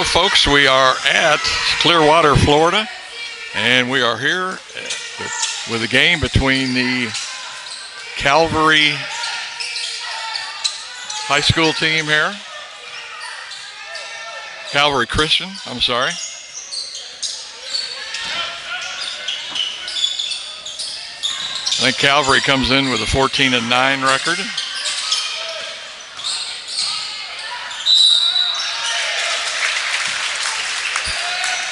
folks, we are at Clearwater, Florida, and we are here with a game between the Calvary high school team here. Calvary Christian, I'm sorry. I think Calvary comes in with a 14-9 record.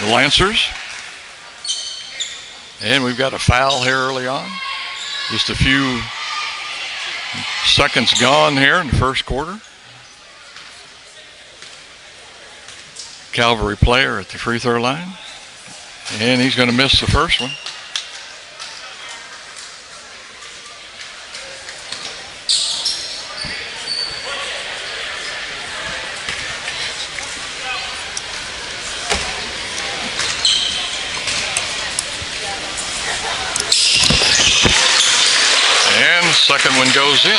The Lancers. And we've got a foul here early on. Just a few seconds gone here in the first quarter. Calvary player at the free throw line. And he's going to miss the first one. And the second one goes in.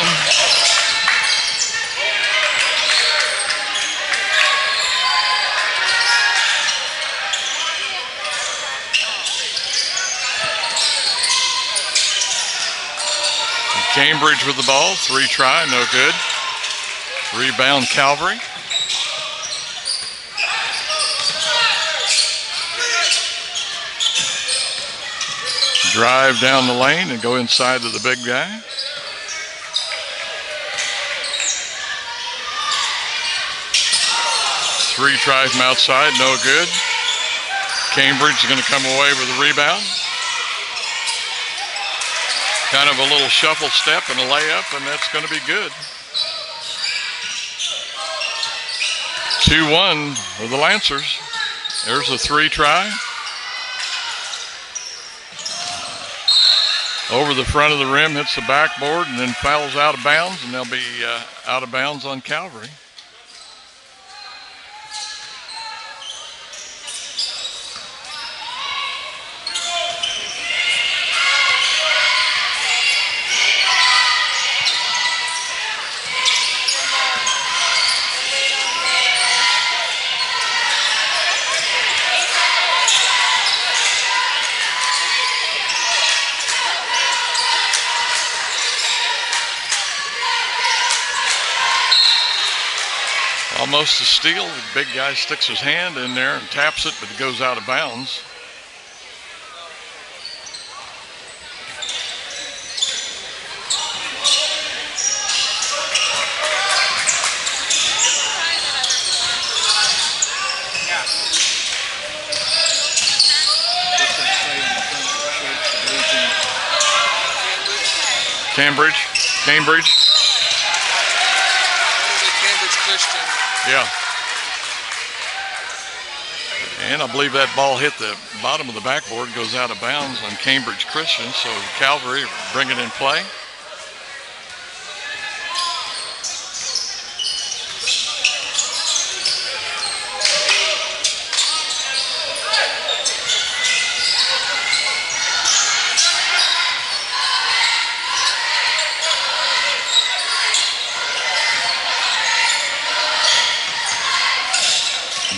Cambridge with the ball, 3 try, no good. Rebound Calvary. Drive down the lane and go inside to the big guy. Three tries from outside, no good. Cambridge is going to come away with a rebound. Kind of a little shuffle step and a layup, and that's going to be good. 2-1 for the Lancers. There's a 3 try. Over the front of the rim, hits the backboard, and then fouls out of bounds, and they'll be out of bounds on Calvary. Almost a steal. The big guy sticks his hand in there and taps it, but it goes out of bounds. Cambridge. Christain. Yeah. And I believe that ball hit the bottom of the backboard, goes out of bounds on Cambridge Christian, so Calvary bring it in play.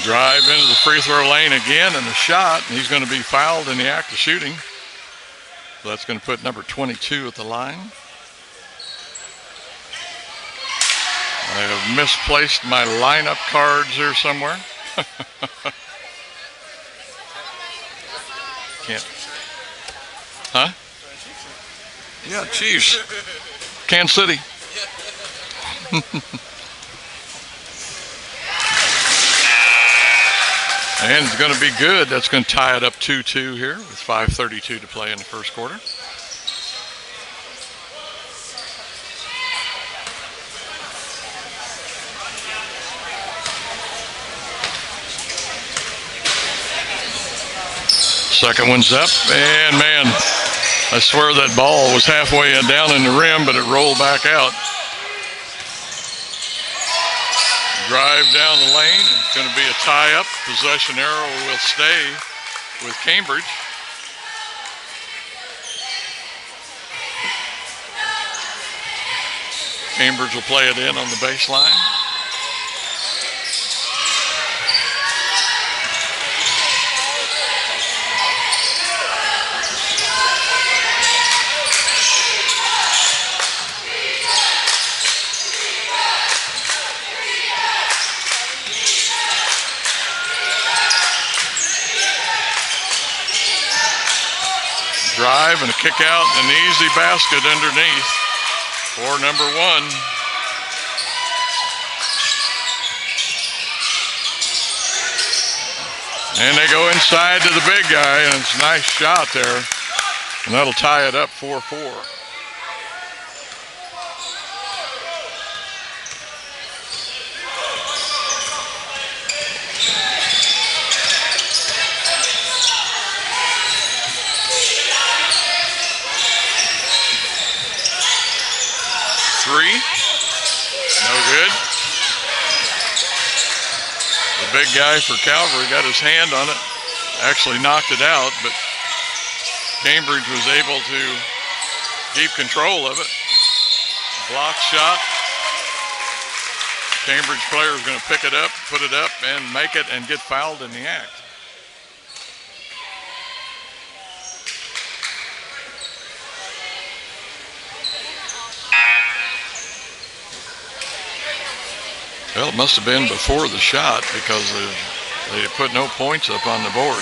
Drive into the free throw lane again and a shot, and he's going to be fouled in the act of shooting. So that's going to put number 22 at the line. I have misplaced my lineup cards here somewhere. Can't. Huh? Yeah, Chiefs. Kansas City. And it's going to be good. That's going to tie it up 2-2 here with 5:32 to play in the first quarter. Second one's up, and man, I swear that ball was halfway down in the rim, but it rolled back out. Drive down the lane, and it's going to be a tie-up. Possession arrow will stay with Cambridge. Cambridge will play it in on the baseline. drive and a kick out and an easy basket underneath for number 1. And they go inside to the big guy, and it's a nice shot there. And that'll tie it up 4-4. Three, no good. The big guy for Calvary got his hand on it, actually knocked it out, but Cambridge was able to keep control of it. Block shot. Cambridge player is going to pick it up, put it up, and make it and get fouled in the act. Well, it must have been before the shot because they put no points up on the board.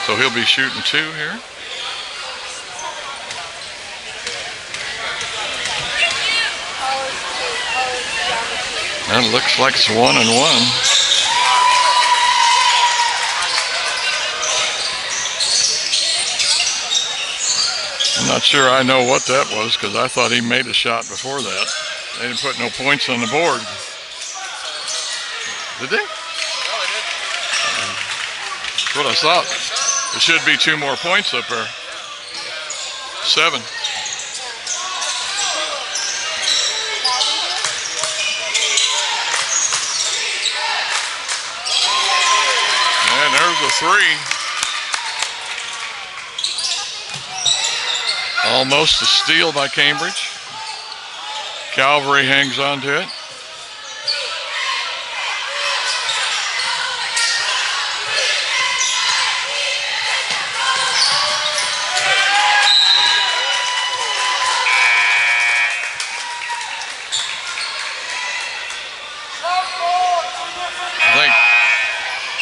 So he'll be shooting 2 here. And it looks like it's 1-1. I'm not sure I know what that was because I thought he made a shot before that. They didn't put no points on the board. Did they? No, they didn't. That's what I thought. There should be 2 more points up there. 7. And there's a 3. Almost a steal by Cambridge. Calvary hangs on to it.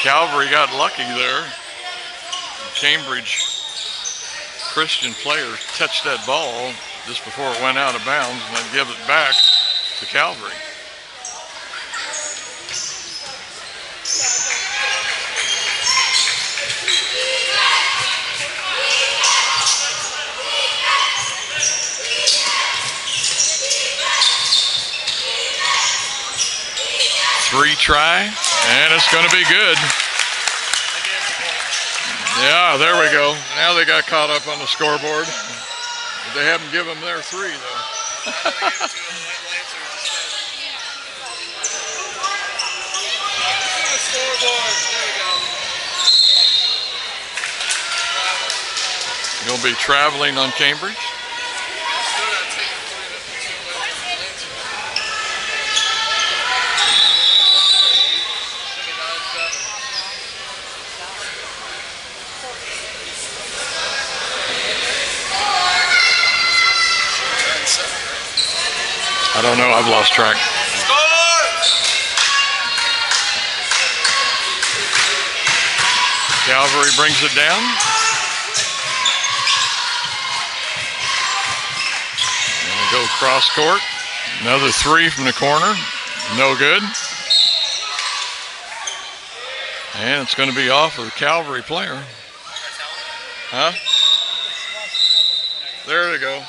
Calvary got lucky there. Cambridge Christian players touched that ball just before it went out of bounds and then give it back to Calvary. Three try, and it's going to be good. Yeah, there we go. Now they got caught up on the scoreboard. But they haven't given them their 3, though. You'll be traveling on Cambridge. I don't know, I've lost track. Calvary brings it down. And we go cross court. Another 3 from the corner. No good. And it's going to be off of the Calvary player. Huh? There they go.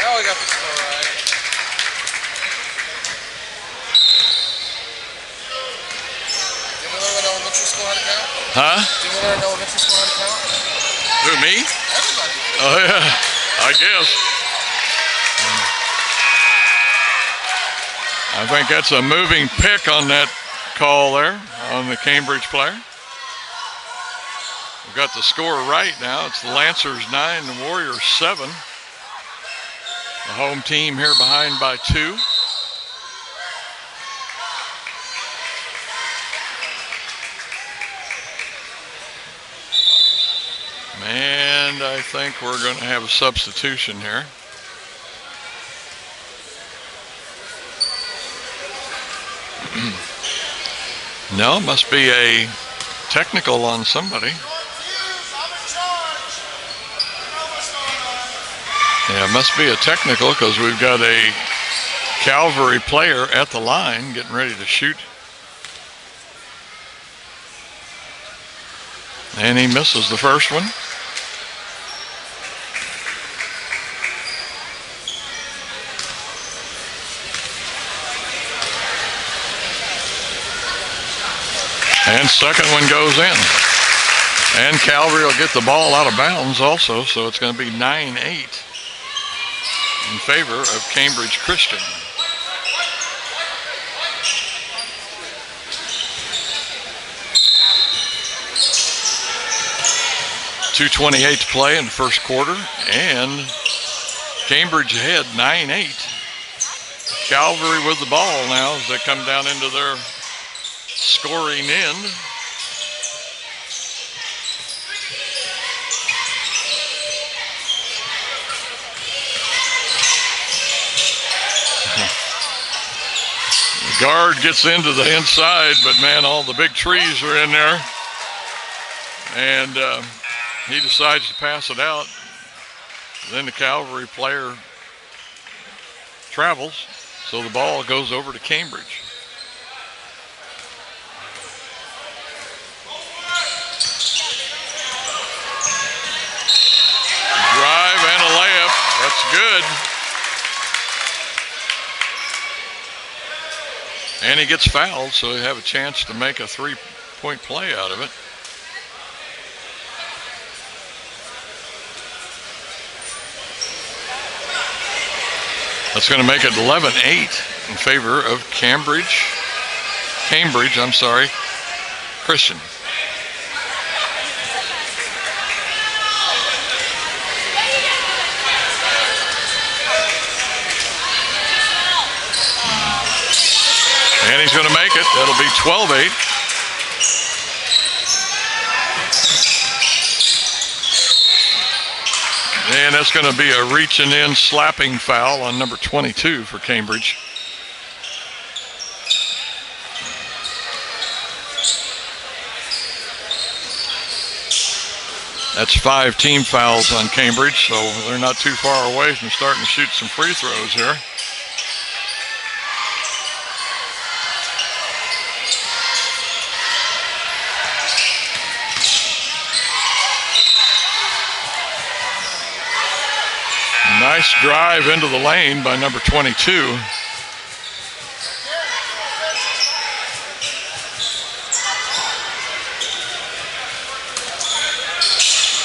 Now we got the score right. Did we learn an elementary school how to count? Huh? Did we learn an elementary school how to count? Who, me? Everybody. Oh, yeah, I guess. I think that's a moving pick on that call there on the Cambridge player. We've got the score right now. It's the Lancers 9, the Warriors 7. The home team here behind by 2. And I think we're going to have a substitution here. No, it must be a technical on somebody. Yeah, it must be a technical because we've got a Calvary player at the line getting ready to shoot. And he misses the first one. And second one goes in. And Calvary will get the ball out of bounds also, so it's going to be 9-8 in favor of Cambridge Christian. .228 to play in the first quarter, and Cambridge ahead 9-8. Calvary with the ball now as they come down into their scoring end. The guard gets into the inside, but man, all the big trees are in there. And he decides to pass it out. Then the Calvary player travels, so the ball goes over to Cambridge. Drive and a layup. That's good. And he gets fouled, so he have a chance to make a three-point play out of it. That's going to make it 11-8 in favor of Cambridge, Christian. And he's going to make it. That'll be 12-8. And that's going to be a reaching in, slapping foul on number 22 for Cambridge. That's 5 team fouls on Cambridge, so they're not too far away from starting to shoot some free throws here. Nice drive into the lane by number 22.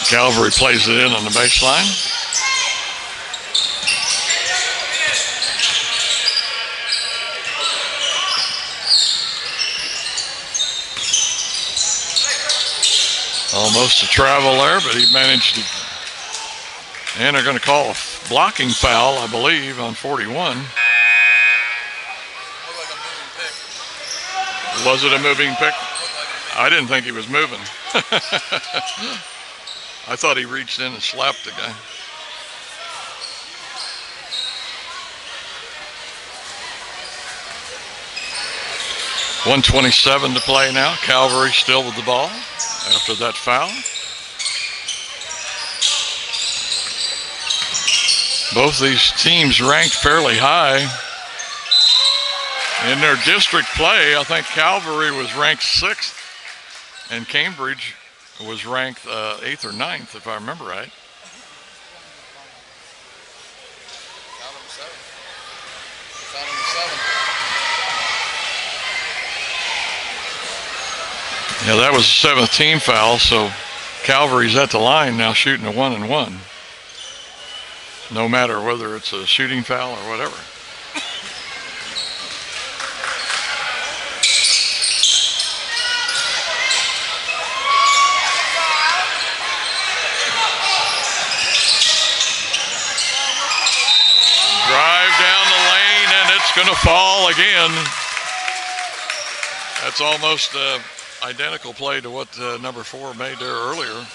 Calvary plays it in on the baseline. Almost a travel there, but he managed to. And they're going to call a blocking foul, I believe, on 41. Was it a moving pick? I didn't think he was moving. I thought he reached in and slapped the guy. .127 to play now. Calvary still with the ball after that foul. Both these teams ranked fairly high in their district play. I think Calvary was ranked 6th and Cambridge was ranked 8th or 9th, if I remember right. Yeah, that was the 7th team foul, so Calvary's at the line now shooting a 1-and-1. No matter whether it's a shooting foul or whatever. Drive down the lane and it's going to fall again. That's almost identical play to what number 4 made there earlier.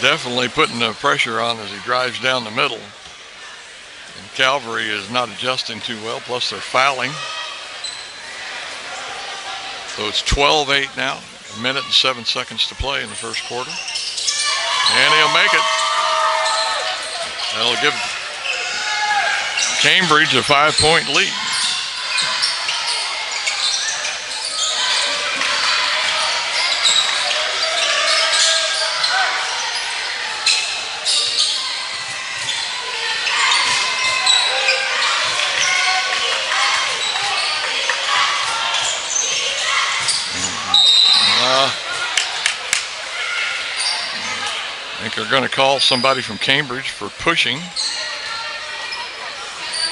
Definitely putting the pressure on as he drives down the middle. And Calvary is not adjusting too well, plus they're fouling. So it's 12-8 now. 1 minute and 7 seconds to play in the first quarter. And he'll make it. That'll give Cambridge a 5-point lead. I think they're going to call somebody from Cambridge for pushing.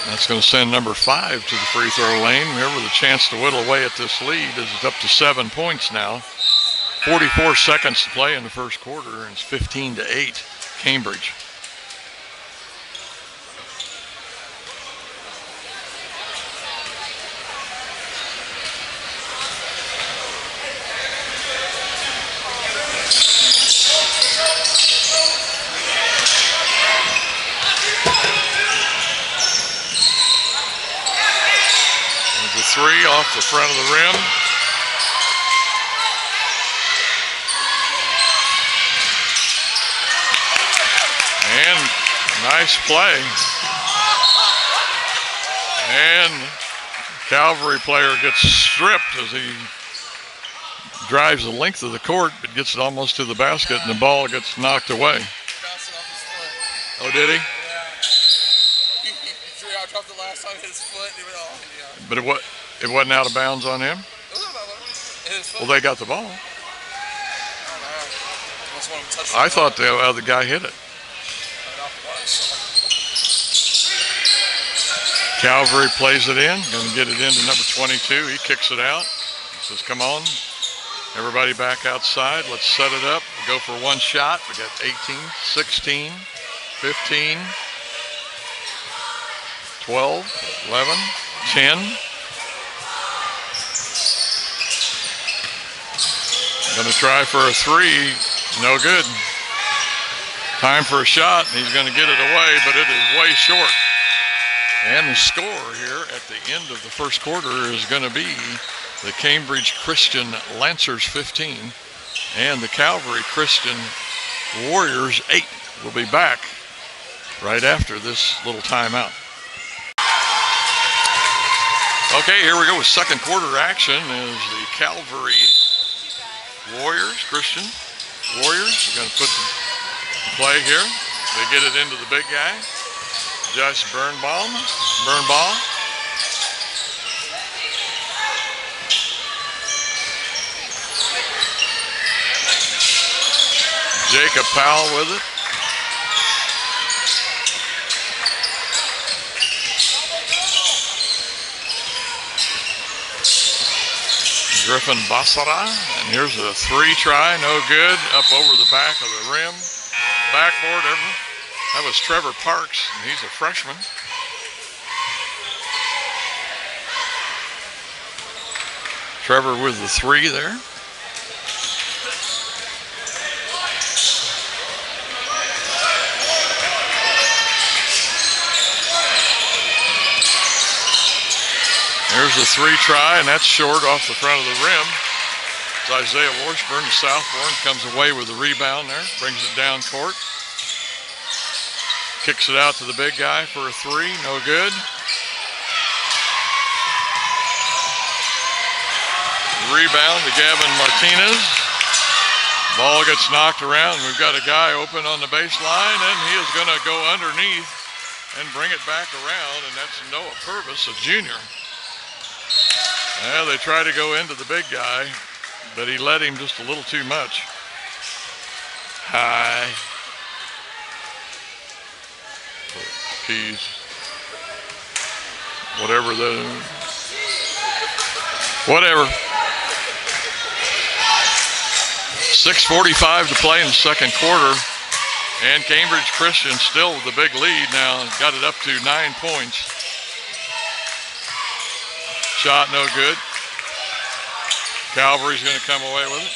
That's going to send number 5 to the free throw lane. Remember, the chance to whittle away at this lead is up to 7 points now. 44 seconds to play in the first quarter, and it's 15-8 Cambridge. Three off the front of the rim. And nice play. And Calvary player gets stripped as he drives the length of the court, but gets it almost to the basket, and the ball gets knocked away. Oh, did he? Yeah. I dropped it last time, hit his foot, and he went off. Yeah. But it wasn't out of bounds on him? Well, they got the ball. I thought the other guy hit it. Calvary plays it in, going to get it into number 22. He kicks it out. He says, come on, everybody back outside. Let's set it up. We go for one shot. We got 18, 16, 15, 12, 11, 10. Going to try for a three. No good. Time for a shot, and he's going to get it away, but it is way short. And the score here at the end of the first quarter is going to be the Cambridge Christian Lancers 15 and the Calvary Christian Warriors 8. We'll be back right after this little timeout. Okay, here we go with second quarter action is the Calvary Warriors, Christian Warriors. We're going to put the play here. They get it into the big guy. Josh Birnbaum. Jacob Powell with it. Griffin Basara, and here's a three try, no good, up over the back of the rim. Backboard, that was Trevor Parks, and he's a freshman. Trevor with the three there. There's a three try, and that's short off the front of the rim. It's Isaiah Washburn, the Southbourne, comes away with the rebound there, brings it down court. Kicks it out to the big guy for a three, no good. Rebound to Gavin Martinez. Ball gets knocked around, and we've got a guy open on the baseline, and he is going to go underneath and bring it back around, and that's Noah Purvis, a junior. Well, they try to go into the big guy, but he let him just a little too much. High. Keys. Whatever. 6:45 to play in the second quarter. And Cambridge Christian still with the big lead now. Got it up to 9 points. Shot no good. Calvary's going to come away with it.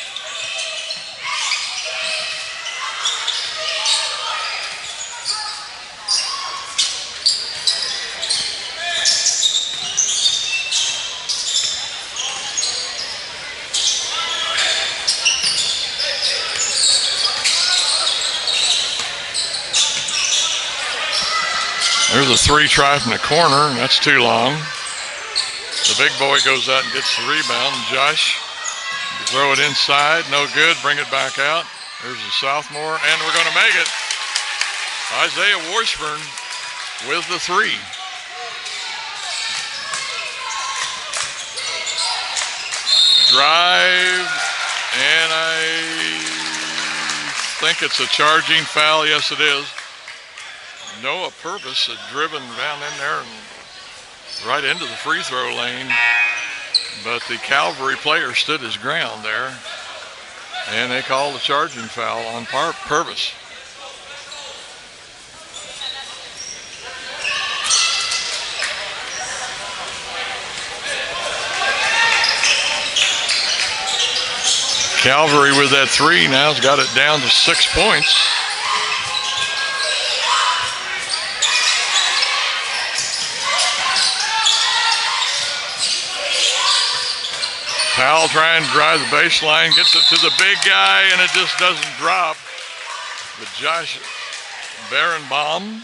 There's a three try from the corner, and that's too long. The big boy goes out and gets the rebound. Josh, throw it inside, no good, bring it back out. There's the sophomore, and we're going to make it. Isaiah Washburn with the three. Drive, and I think it's a charging foul. Yes, it is. Noah Purvis had driven down in there and right into the free throw lane, but the Calvary player stood his ground there, and they called a charging foul on Purvis. Calvary with that three now has got it down to 6 points. Powell trying to drive the baseline, gets it to the big guy, and it just doesn't drop. But Josh Barenbaum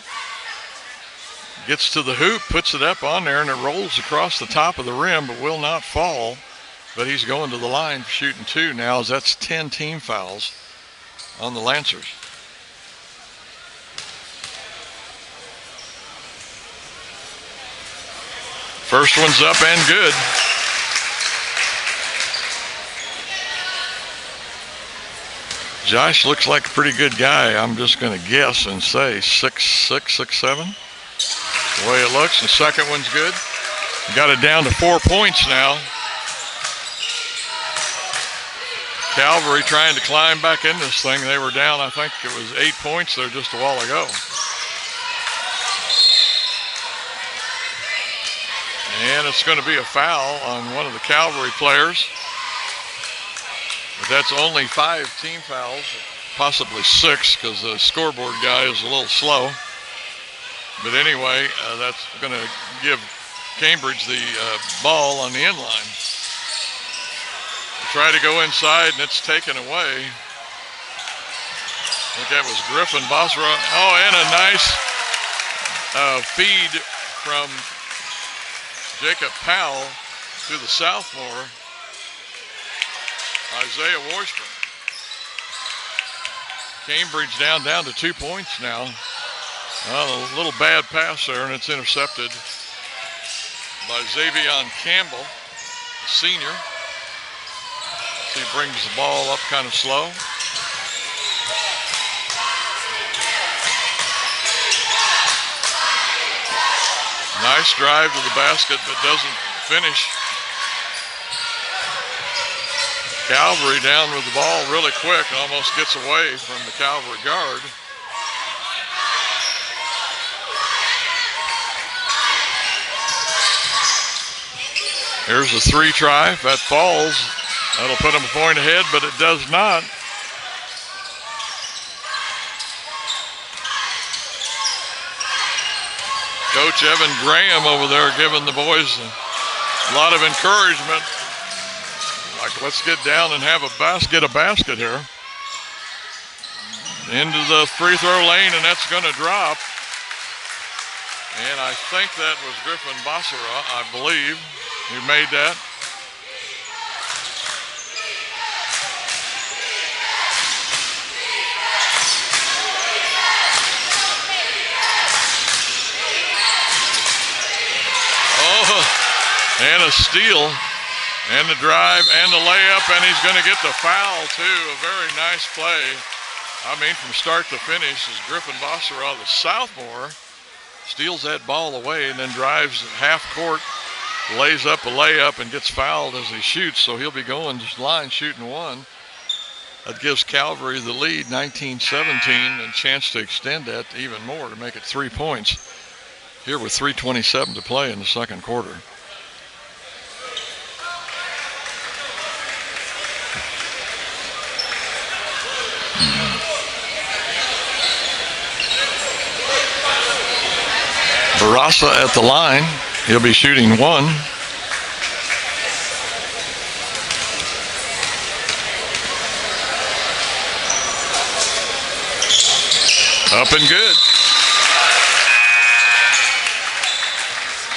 gets to the hoop, puts it up on there, and it rolls across the top of the rim, but will not fall. But he's going to the line shooting two now, as that's 10 team fouls on the Lancers. First one's up and good. Josh looks like a pretty good guy. I'm just going to guess and say 6'6", 6'7". The way it looks. The second one's good. Got it down to 4 points now. Calvary trying to climb back in this thing. They were down, I think it was 8 points there just a while ago. And it's going to be a foul on one of the Calvary players. But that's only 5 team fouls, possibly 6, because the scoreboard guy is a little slow. But anyway, that's going to give Cambridge the ball on the end line. Try to go inside, and it's taken away. I think that was Griffin Basra. Oh, and a nice feed from Jacob Powell to the sophomore, Isaiah Washburn. Cambridge down to 2 points now. A little bad pass there, and it's intercepted by Xavion Campbell, the senior. He brings the ball up kind of slow. Nice drive to the basket, but doesn't finish. Calvary down with the ball really quick, almost gets away from the Calvary guard. Here's the three try. If that falls, that'll put them a point ahead, but it does not. Coach Evan Graham over there giving the boys a lot of encouragement. Like, let's get down and have a basket here. Into the free throw lane, and that's going to drop. And I think that was Griffin Basara, I believe, who made that. And a steal, and the drive, and the layup, and he's going to get the foul, too. A very nice play. I mean, from start to finish, as Griffin Basara, the sophomore, steals that ball away and then drives half court, lays up a layup, and gets fouled as he shoots, so he'll be going to the line shooting one. That gives Calvary the lead, 19-17, and a chance to extend that even more to make it 3 points. Here with 3:27 to play in the second quarter. Barasa at the line. He'll be shooting one. Up and good.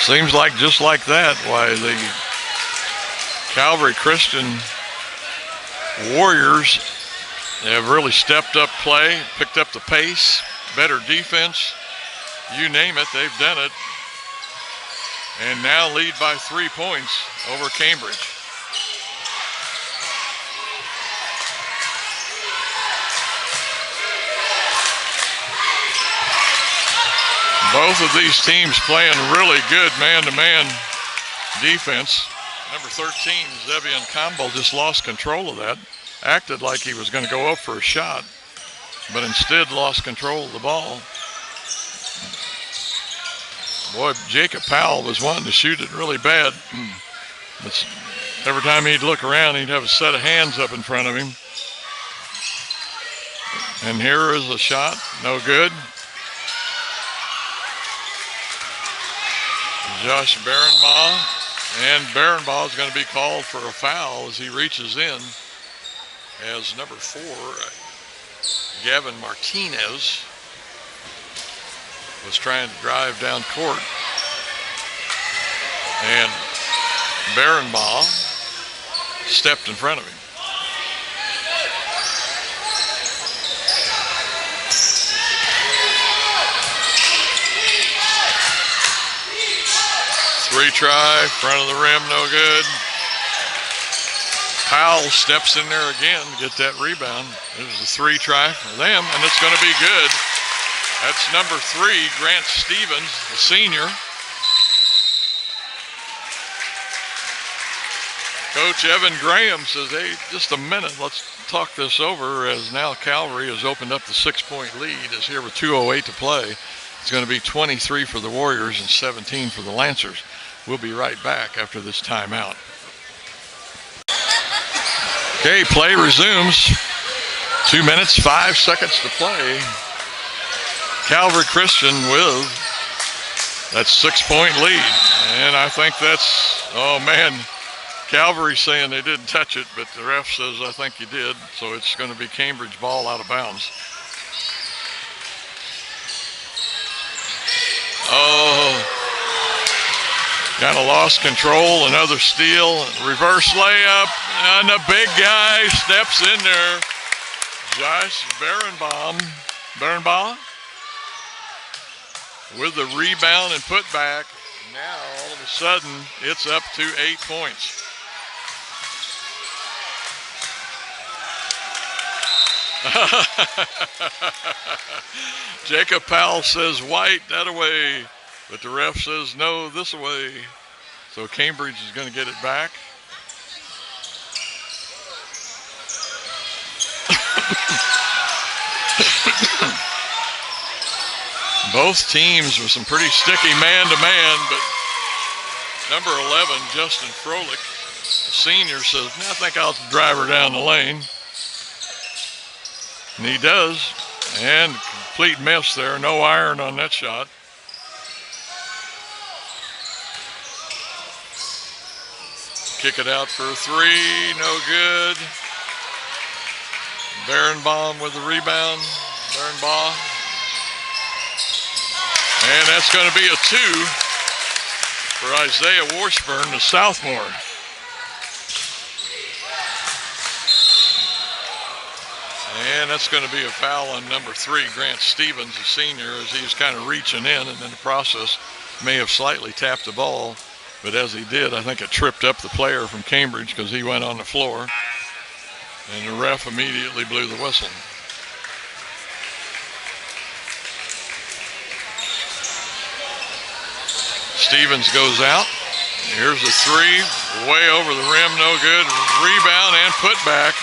Seems like just like that, why the Calvary Christian Warriors have really stepped up play, picked up the pace, better defense. You name it, they've done it. And now lead by 3 points over Cambridge. Both of these teams playing really good man-to-man defense. Number 13, Zevian Campbell, just lost control of that. Acted like he was going to go up for a shot, but instead lost control of the ball. Boy, Jacob Powell was wanting to shoot it really bad. But every time he'd look around, he'd have a set of hands up in front of him. And here is a shot, no good. Josh Barenbaugh, and Barenbaugh is going to be called for a foul as he reaches in, as number 4, Gavin Martinez, was trying to drive down court, and Barenbaugh stepped in front of him. Three try, front of the rim, no good. Powell steps in there again to get that rebound. It was a 3 try for them, and it's going to be good. That's number 3, Grant Stevens, the senior. Coach Evan Graham says, hey, just a minute, let's talk this over, as now Calvary has opened up the 6-point lead, is here with 2:08 to play. It's going to be 23 for the Warriors and 17 for the Lancers. We'll be right back after this timeout. Okay, play resumes. 2 minutes, 5 seconds to play. Calvary Christian with that 6-point lead. And I think that's, oh man, Calvary saying they didn't touch it, but the ref says, I think you did. So it's going to be Cambridge ball out of bounds. Oh, kind of lost control. Another steal, reverse layup, and the big guy steps in there. Josh Barenbaugh with the rebound and put back. Now all of a sudden it's up to 8 points. Jacob Powell says white, that away, but the ref says no, this away. So Cambridge is going to get it back. Both teams with some pretty sticky man-to-man, but number 11, Justin Froelich, the senior, says, I think I'll drive her down the lane. And he does, and complete miss there, no iron on that shot. Kick it out for a 3, no good. Barenbaugh with the rebound, Barenbaugh. And that's going to be a 2 for Isaiah Washburn, the sophomore. And that's going to be a foul on number 3, Grant Stevens, the senior, as he's kind of reaching in, and in the process may have slightly tapped the ball. But as he did, I think it tripped up the player from Cambridge because he went on the floor. And the ref immediately blew the whistle. Stevens goes out. Here's a 3, way over the rim, no good. Rebound and put back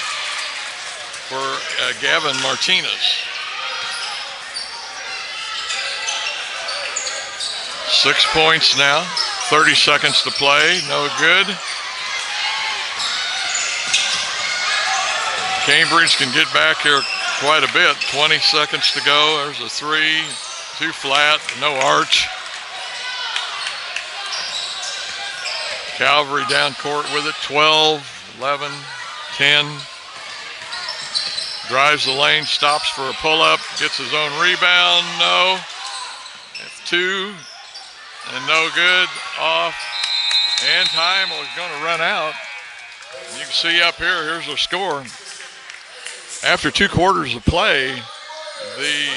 for Gavin Martinez. 6 points now, 30 seconds to play, no good. Cambridge can get back here quite a bit, 20 seconds to go. There's a 3, too flat, no arch. Calvary down court with it, 12, 11, 10. Drives the lane, stops for a pull-up, gets his own rebound, no. 2, and no good, off, and time was going to run out. You can see up here, here's the score. After 2 quarters of play, the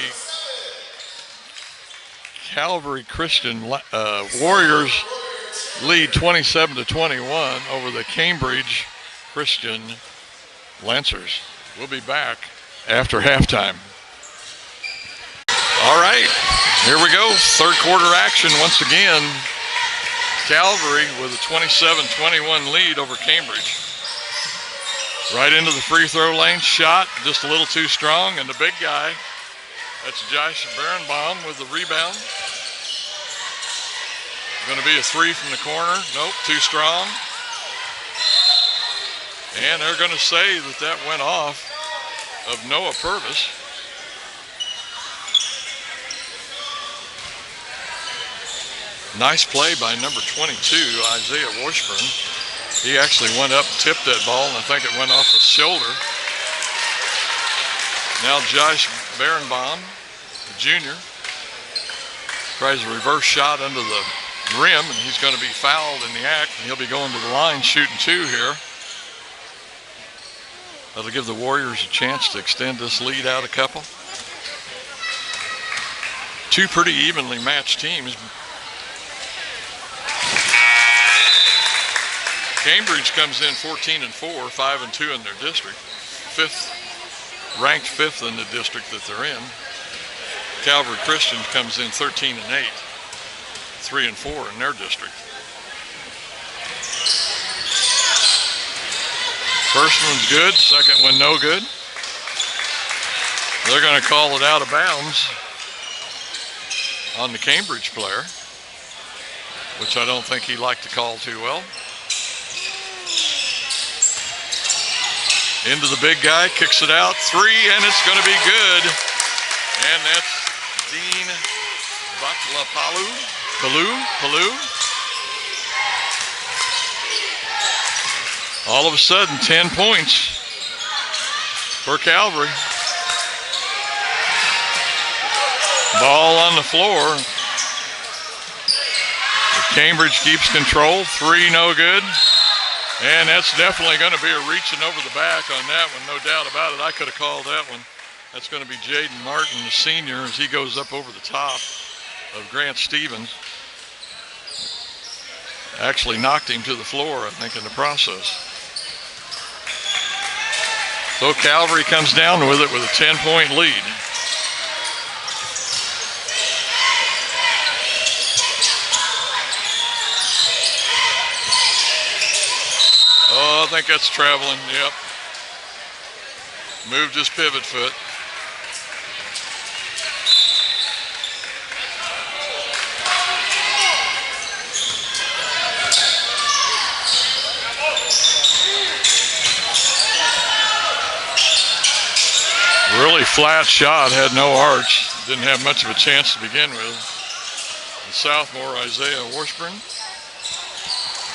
Calvary Christian Warriors lead 27-21 over the Cambridge Christian Lancers. We'll be back after halftime. All right, here we go. 3rd quarter action once again. Calvary with a 27-21 lead over Cambridge. Right into the free throw lane, shot just a little too strong, and the big guy, that's Josh Berenbaum with the rebound. Going to be a 3 from the corner. Nope, too strong. And they're going to say that that went off of Noah Purvis. Nice play by number 22, Isaiah Washburn. He actually went up and tipped that ball, and I think it went off his shoulder. Now Josh Berenbaum, the junior, tries a reverse shot under the rim, and he's going to be fouled in the act, and he'll be going to the line shooting 2 here. That'll give the Warriors a chance to extend this lead out a couple. 2 pretty evenly matched teams. Cambridge comes in 14-4, 5-2 in their district. Ranked fifth in the district that they're in. Calvary Christian comes in 13-8, 3-4 in their district. First one's good, second one no good. They're going to call it out of bounds on the Cambridge player, which I don't think he liked to call too well. Into the big guy, kicks it out, 3, and it's going to be good. And that's Dean Baklapalu. All of a sudden, 10 points for Calvary. Ball on the floor. Cambridge keeps control, 3 no good. And that's definitely going to be a reaching over the back on that one, no doubt about it. I could have called that one. That's going to be Jaden Martin, the senior, as he goes up over the top of Grant Stevens. Actually knocked him to the floor, I think, in the process. So Calvary comes down with it with a 10-point lead. Oh, I think that's traveling, yep. Moved his pivot foot. Really flat shot, had no arch. Didn't have much of a chance to begin with. The sophomore, Isaiah Washburn,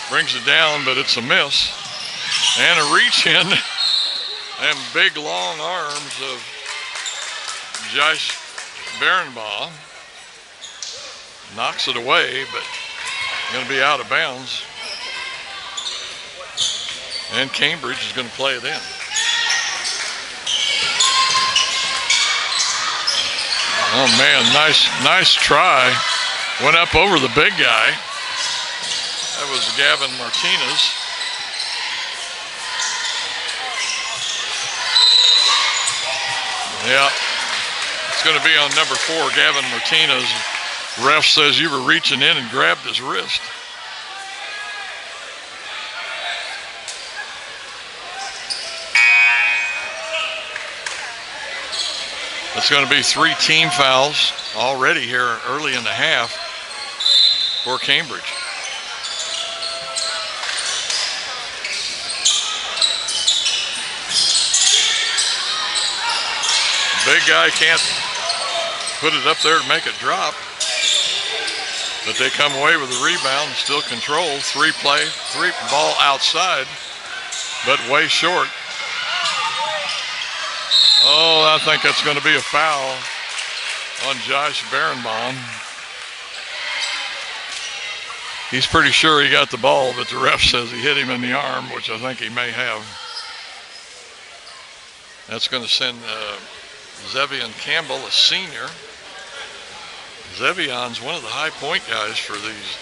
brings it down, but it's a miss. And a reach in, and big long arms of Josh Berenbaum. Knocks it away, but going to be out of bounds. And Cambridge is going to play it in. Oh man, nice try. Went up over the big guy. That was Gavin Martinez. Yeah, it's going to be on number 4, Gavin Martinez. Ref says you were reaching in and grabbed his wrist. It's going to be 3 team fouls already here early in the half for Cambridge. Big guy can't put it up there to make it drop. But they come away with a rebound and still control. 3 ball outside, but way short. Oh, I think that's going to be a foul on Josh Berenbaum. He's pretty sure he got the ball, but the ref says he hit him in the arm, which I think he may have. That's going to send Zevion Campbell, a senior. Zevion's one of the high point guys for these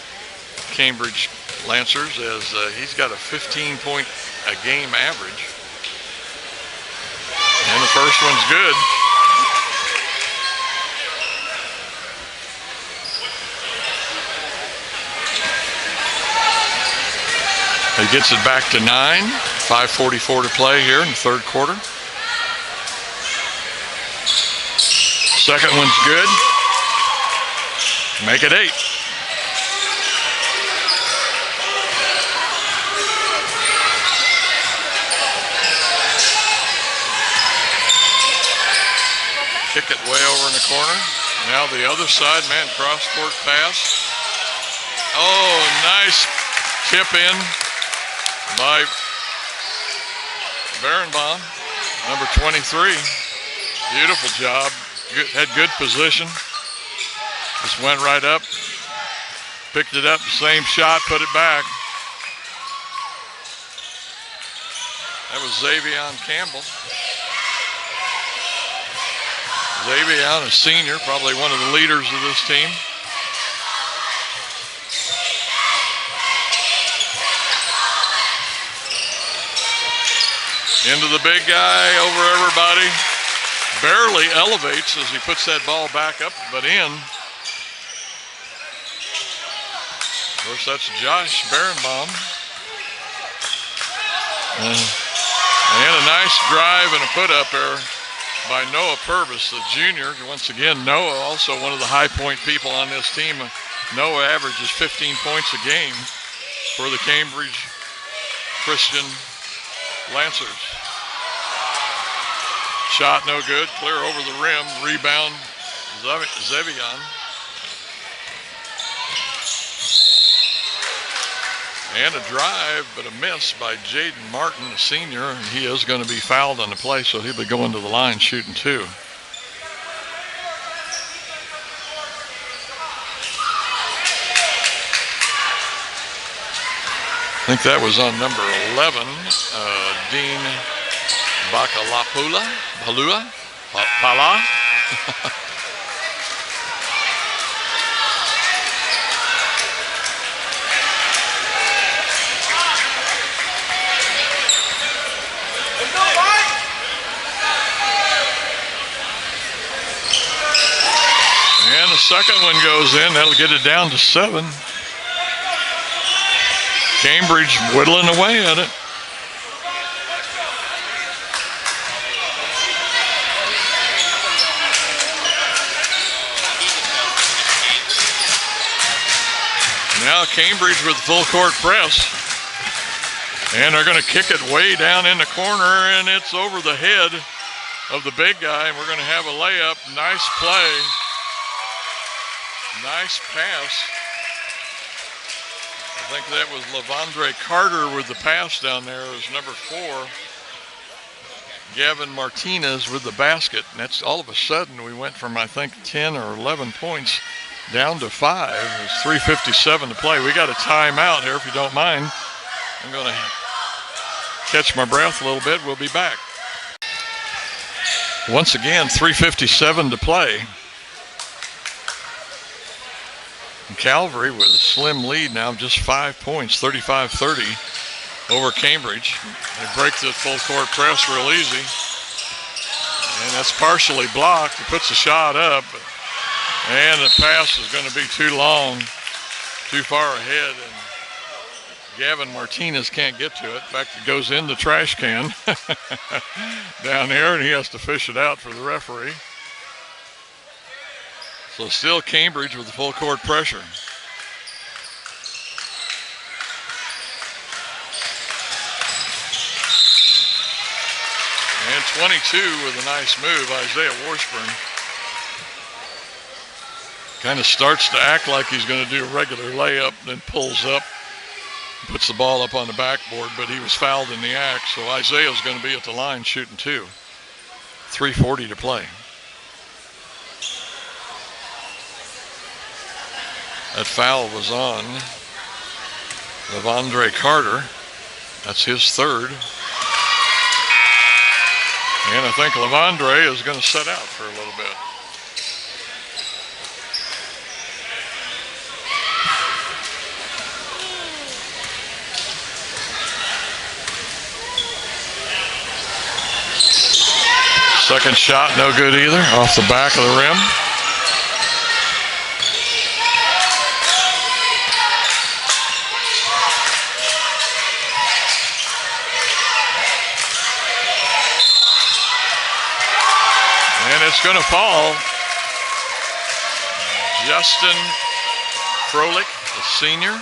Cambridge Lancers, as he's got a 15-point a game average. And the first one's good. He gets it back to 9. 5:44 to play here in the third quarter. Second one's good. Make it 8. Kick it way over in the corner. Now the other side, man, cross-court pass. Oh, nice tip in by Barenbaum, number 23. Beautiful job. Good, had good position. Just went right up, picked it up, same shot, put it back. That was Zevion Campbell. Zevion, a senior, probably one of the leaders of this team. Into the big guy, over everybody. Barely elevates as he puts that ball back up, but in. Of course, that's Josh Barenbaum. And a nice drive and a put-up there by Noah Purvis, the junior. Once again, Noah, also one of the high-point people on this team. Noah averages 15 points a game for the Cambridge Christian Lancers. Shot no good, clear over the rim, rebound Zevion. And a drive, but a miss by Jaden Martin, a senior, and he is going to be fouled on the play, so he'll be going to the line shooting 2. I think that was on number 11, Dean Pala. And the second one goes in. That'll get it down to 7. Cambridge whittling away at it. Now Cambridge with full court press. And they're going to kick it way down in the corner, and it's over the head of the big guy, and we're going to have a layup. Nice play. Nice pass. I think that was Lavondre Carter with the pass down there. It was number 4. Gavin Martinez with the basket. And that's all of a sudden we went from, I think, 10 or 11 points down to 5. It's 3:57 to play. We got a timeout here if you don't mind. I'm going to catch my breath a little bit. We'll be back. Once again, 3:57 to play. And Calvary with a slim lead now, just 5 points, 35-30 over Cambridge. They break the full court press real easy. And that's partially blocked. He puts the shot up. And the pass is going to be too long, too far ahead. And Gavin Martinez can't get to it. In fact, it goes in the trash can down there, and he has to fish it out for the referee. So still Cambridge with the full court pressure. And 22 with a nice move, Isaiah Washburn. Kind of starts to act like he's going to do a regular layup, then pulls up, puts the ball up on the backboard, but he was fouled in the act, so Isaiah's going to be at the line shooting 2. 3:40 to play. That foul was on Levandre Carter. That's his third. And I think Levandre is going to set out for a little bit. Second shot, no good either, off the back of the rim. And it's going to fall. Justin Froelich, the senior,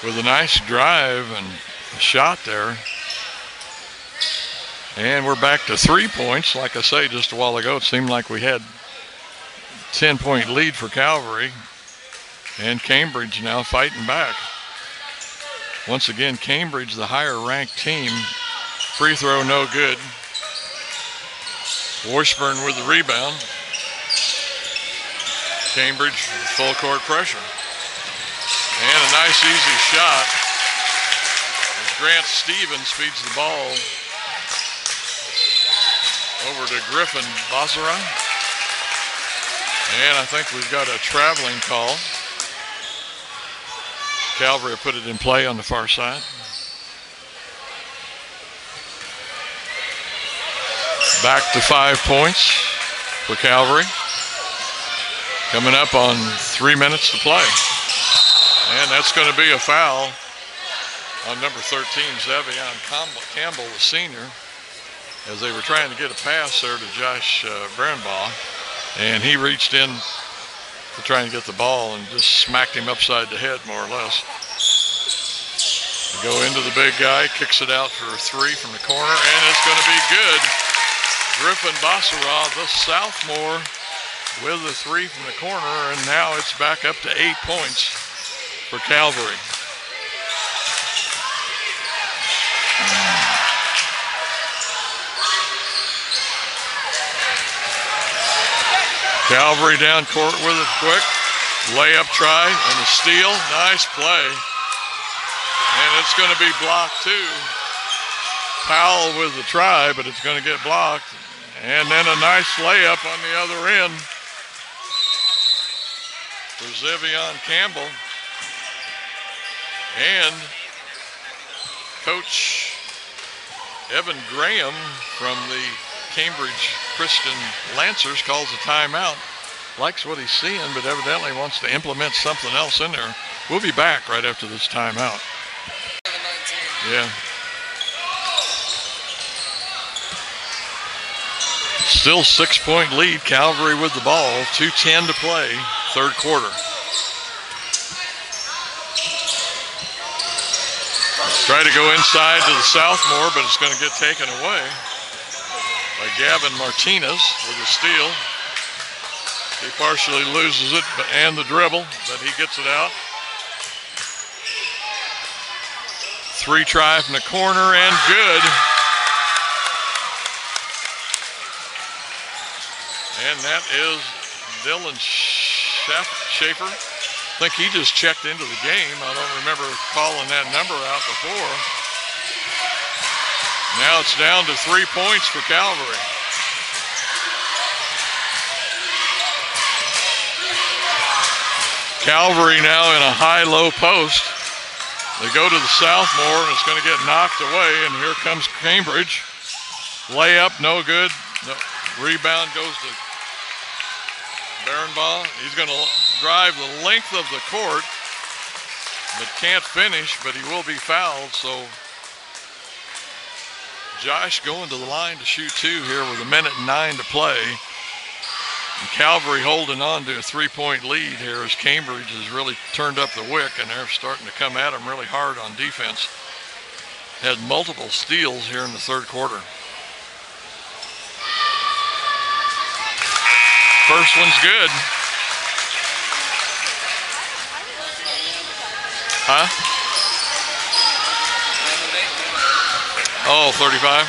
with a nice drive and a shot there. And we're back to 3 points. Like I say, just a while ago, it seemed like we had 10-point lead for Calvary. And Cambridge now fighting back. Once again, Cambridge, the higher-ranked team. Free throw, no good. Washburn with the rebound. Cambridge, full court pressure. And a nice, easy shot as Grant Stevens feeds the ball over to Griffin Basara. And I think we've got a traveling call. Calvary put it in play on the far side. Back to 5 points for Calvary. Coming up on 3 minutes to play. And that's going to be a foul on number 13, Zevion Campbell, the senior, as they were trying to get a pass there to Josh Berenbaugh, and he reached in to try and get the ball and just smacked him upside the head, more or less. They go into the big guy, kicks it out for a three from the corner, and it's going to be good. Griffin Basara, the sophomore, with the three from the corner, and now it's back up to 8 points for Calvary. Calvary down court with it quick. Layup try and the steal. Nice play. And it's going to be blocked too. Powell with the try, but it's going to get blocked. And then a nice layup on the other end for Zevion Campbell. And Coach Evan Graham from the Cambridge Christain Lancers calls a timeout. Likes what he's seeing, but evidently wants to implement something else in there. We'll be back right after this timeout. Yeah. Still 6 point lead. Calvary with the ball. 2:10 to play. Third quarter. Try to go inside to the sophomore, but it's going to get taken away by Gavin Martinez with a steal. He partially loses it and the dribble, but he gets it out. Three try from the corner and good. And that is Dylan Schaefer. I think he just checked into the game. I don't remember calling that number out before. Now it's down to 3 points for Calvary. Calvary now in a high-low post. They go to the sophomore, and it's going to get knocked away, and here comes Cambridge. Layup, no good. No. Rebound goes to Berenbaugh. He's going to drive the length of the court, but can't finish, but he will be fouled, so Josh going to the line to shoot two here with 1:09 to play. And Calvary holding on to a 3 point lead here as Cambridge has really turned up the wick, and they're starting to come at them really hard on defense. Had multiple steals here in the third quarter. First one's good. Huh? Oh, 35.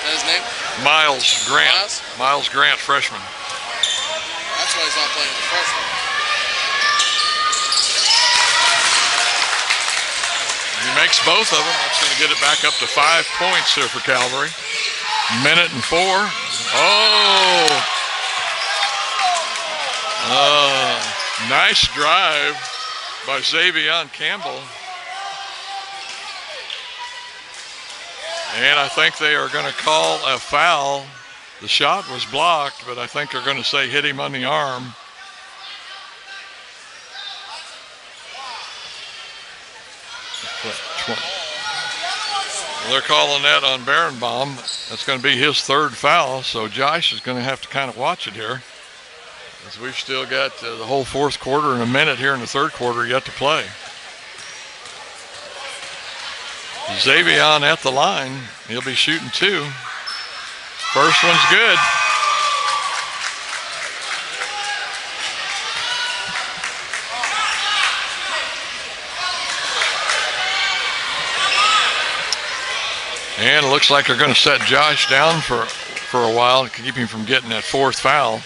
His name? Miles Grant. Miles Grant, freshman. That's why he's not playing as a freshman. makes both of them. That's going to get it back up to 5 points here for Calvary. Minute and 4. Oh! Nice drive by Xavier Campbell. And I think they are going to call a foul. The shot was blocked, but I think they're going to say hit him on the arm. They're calling that on Barenbaum. That's going to be his third foul, so Josh is going to have to kind of watch it here, as we've still got the whole fourth quarter and a minute here in the third quarter yet to play. Xavier at the line. He'll be shooting 2. First one's good. And it looks like they're going to set Josh down for a while to keep him from getting that fourth foul.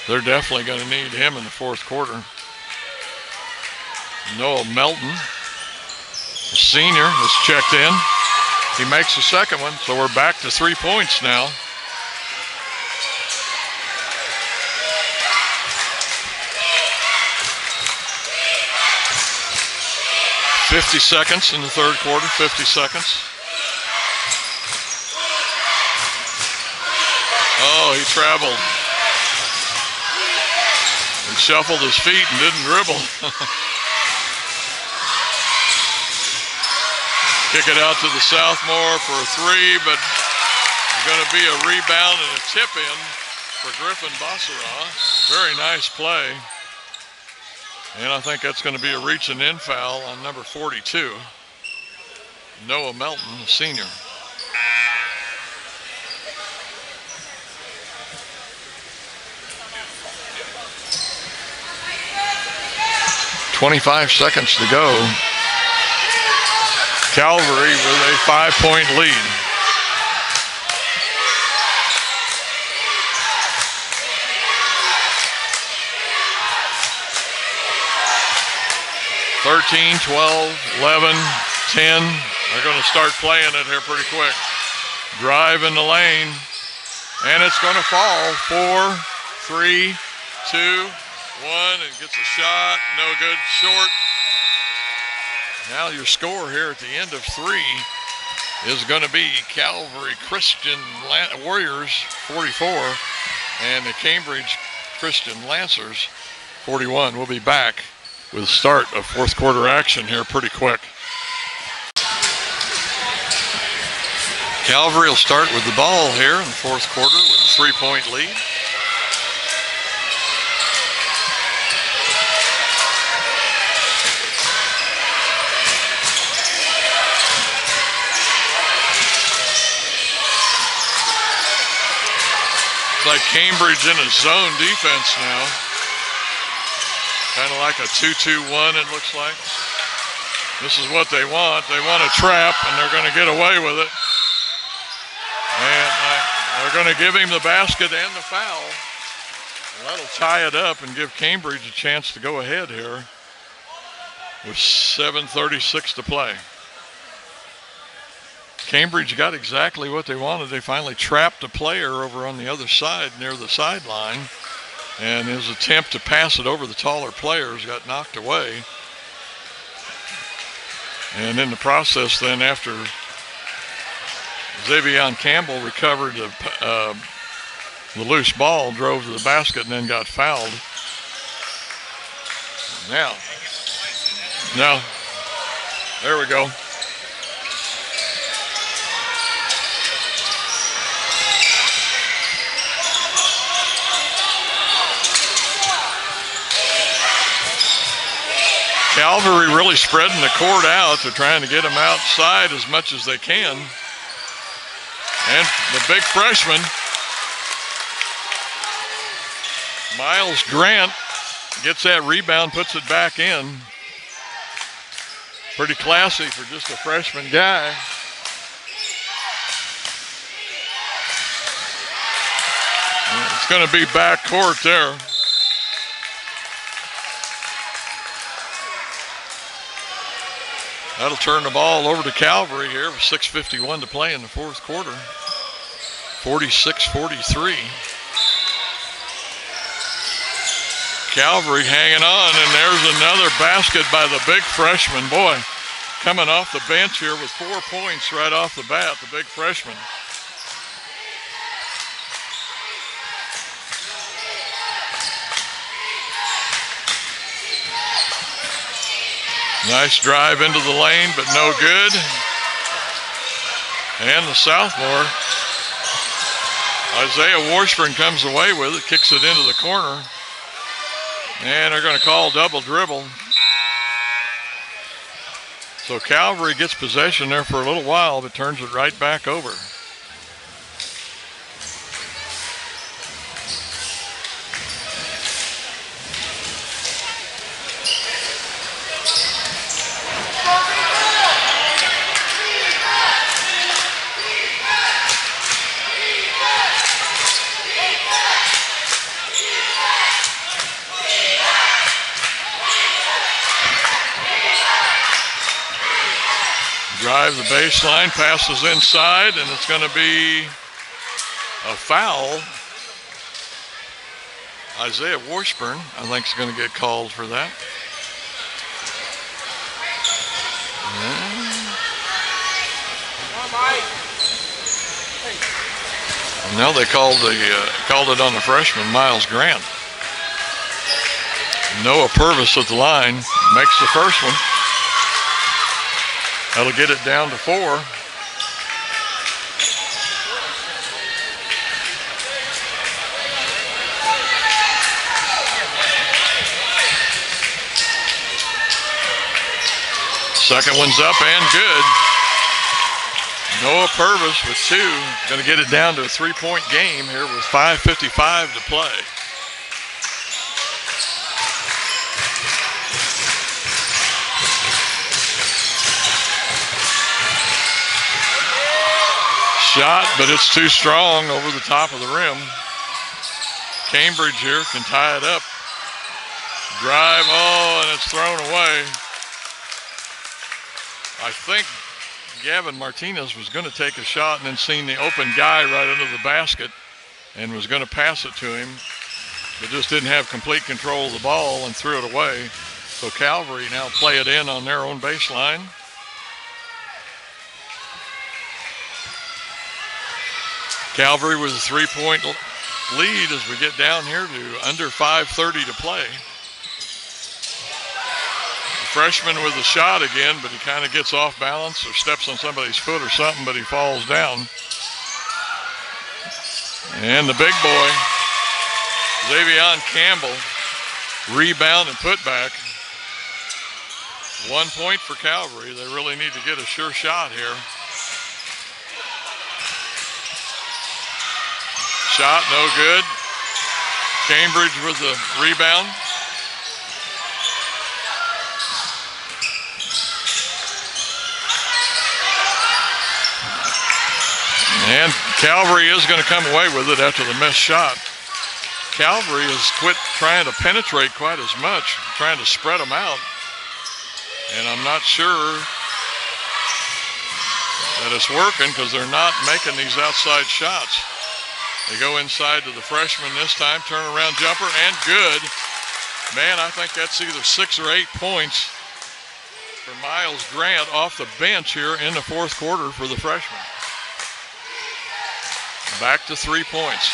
They're definitely going to need him in the fourth quarter. Noah Melton, a senior, is checked in. He makes the second one, so we're back to 3 points now. $50 seconds in the third quarter, 50 seconds. Oh, he traveled and shuffled his feet and didn't dribble. Kick it out to the sophomore for a 3, but there's going to be a rebound and a tip in for Griffin Basara. Very nice play. And I think that's going to be a reach and in foul on number 42, Noah Melton, the senior. .25 seconds to go. Calvary with a 5-point lead. (13, 12, 11, 10). They're going to start playing it here pretty quick. Drive in the lane, and it's going to fall. 4, 3, 2, 1, and gets a shot. No good. Short. Now your score here at the end of 3 is going to be Calvary Christian Warriors 44 and the Cambridge Christian Lancers 41. We'll be back with the start of fourth quarter action here pretty quick. Calvary will start with the ball here in the fourth quarter with a 3-point lead. Like Cambridge in a zone defense now. Kind of like a 2-2-1 it looks like. This is what they want. They want a trap, and they're going to get away with it. And they're going to give him the basket and the foul. And that'll tie it up and give Cambridge a chance to go ahead here with 7:36 to play. Cambridge got exactly what they wanted. They finally trapped a player over on the other side near the sideline, and his attempt to pass it over the taller players got knocked away. And in the process then, after Xavier Campbell recovered the loose ball, drove to the basket, and then got fouled. Now, there we go. Calvary really spreading the court out. They're trying to get them outside as much as they can. And the big freshman, Miles Grant, gets that rebound, puts it back in. Pretty classy for just a freshman guy. It's going to be back court there. That'll turn the ball over to Calvary here with 6:51 to play in the fourth quarter. 46-43. Calvary hanging on, and there's another basket by the big freshman. Boy, coming off the bench here with 4 points right off the bat, the big freshman. Nice drive into the lane, but no good. And the sophomore, Isaiah Washburn, comes away with it, kicks it into the corner. And they're going to call double dribble. So Calvary gets possession there for a little while, but turns it right back over. Drive the baseline, passes inside, and it's going to be a foul. Isaiah Washburn, I think, is going to get called for that. And now they called it on the freshman, Miles Grant. Noah Purvis at the line makes the first one. That'll get it down to 4. Second one's up and good. Noah Purvis with 2. Going to get it down to a 3-point game here with 5:55 to play. Shot, but it's too strong over the top of the rim. Cambridge here can tie it up. Drive, and it's thrown away. I think Gavin Martinez was going to take a shot and then seen the open guy right under the basket and was going to pass it to him, but just didn't have complete control of the ball and threw it away. So Calvary now play it in on their own baseline. Calvary with a 3-point lead as we get down here to under 5:30 to play. The freshman with a shot again, but he kind of gets off balance or steps on somebody's foot or something, but he falls down. And the big boy, Xavion Campbell, rebound and put back. 1 point for Calvary. They really need to get a sure shot here. Shot, no good. Cambridge with the rebound. And Calvary is going to come away with it after the missed shot. Calvary has quit trying to penetrate quite as much, trying to spread them out. And I'm not sure that it's working because they're not making these outside shots. They go inside to the freshman this time, turnaround jumper, and good. Man, I think that's either 6 or 8 points for Miles Grant off the bench here in the fourth quarter for the freshman. Back to 3 points.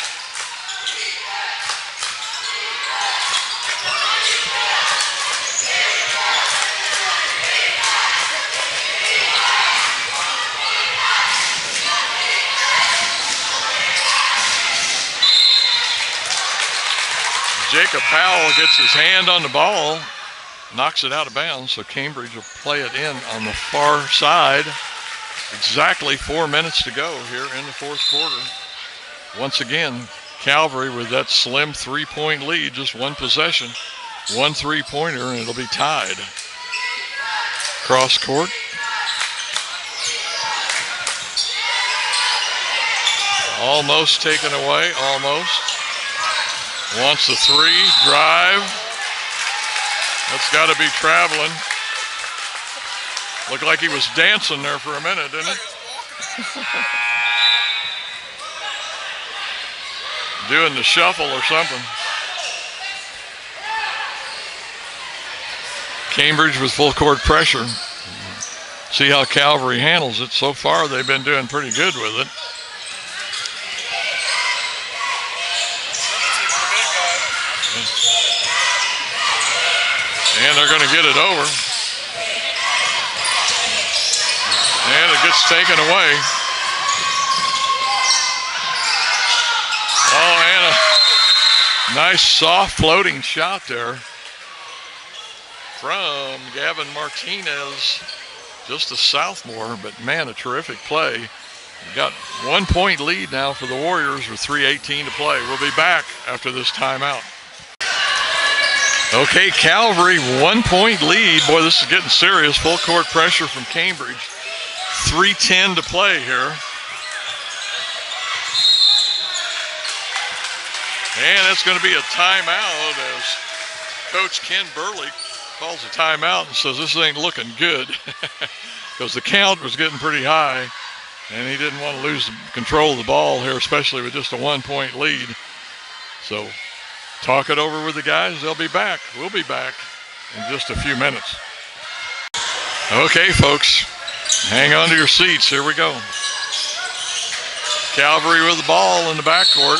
Jacob Powell gets his hand on the ball, knocks it out of bounds, so Cambridge will play it in on the far side. Exactly 4 minutes to go here in the fourth quarter. Once again, Calvary with that slim 3-point lead, just one possession, 1 3-pointer, and it'll be tied. Cross court. Almost taken away, almost. Wants the 3, drive. That's got to be traveling. Looked like he was dancing there for a minute, didn't it? Doing the shuffle or something. Cambridge with full court pressure. See how Calvary handles it. So far, they've been doing pretty good with it. And they're going to get it over. And it gets taken away. Oh, and a nice soft floating shot there from Gavin Martinez. Just a sophomore, but man, a terrific play. Got 1 point lead now for the Warriors with 3:18 to play. We'll be back after this timeout. Okay, Calvary, 1 point lead. Boy, this is getting serious. Full court pressure from Cambridge. 3:10 to play here. And it's going to be a timeout as Coach Ken Burley calls a timeout and says this ain't looking good because the count was getting pretty high and he didn't want to lose control of the ball here, especially with just a 1 point lead. So talk it over with the guys. They'll be back. We'll be back in just a few minutes. Okay, folks, hang on to your seats. Here we go. Calvary with the ball in the backcourt.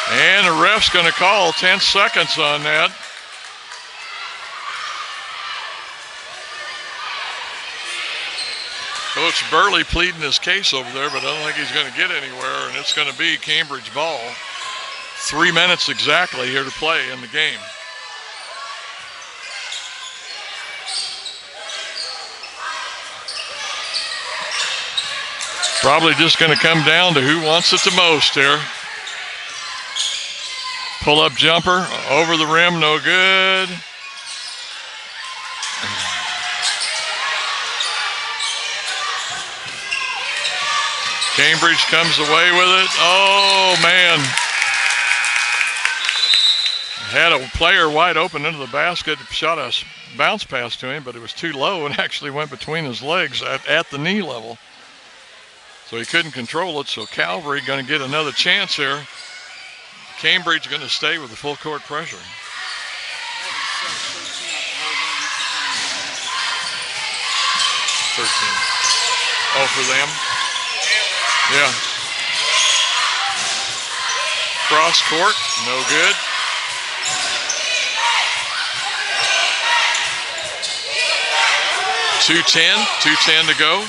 And the ref's going to call 10 seconds on that. Coach Burley pleading his case over there, but I don't think he's going to get anywhere, and it's going to be Cambridge ball. 3 minutes exactly here to play in the game. Probably just going to come down to who wants it the most here. Pull-up jumper, over the rim, no good. Cambridge comes away with it. Oh, man. Had a player wide open into the basket, shot a bounce pass to him, but it was too low and actually went between his legs at the knee level. So he couldn't control it, so Calvary going to get another chance here. Cambridge going to stay with the full court pressure. 13. Oh, for them? Yeah. Cross court, no good. .210 to go.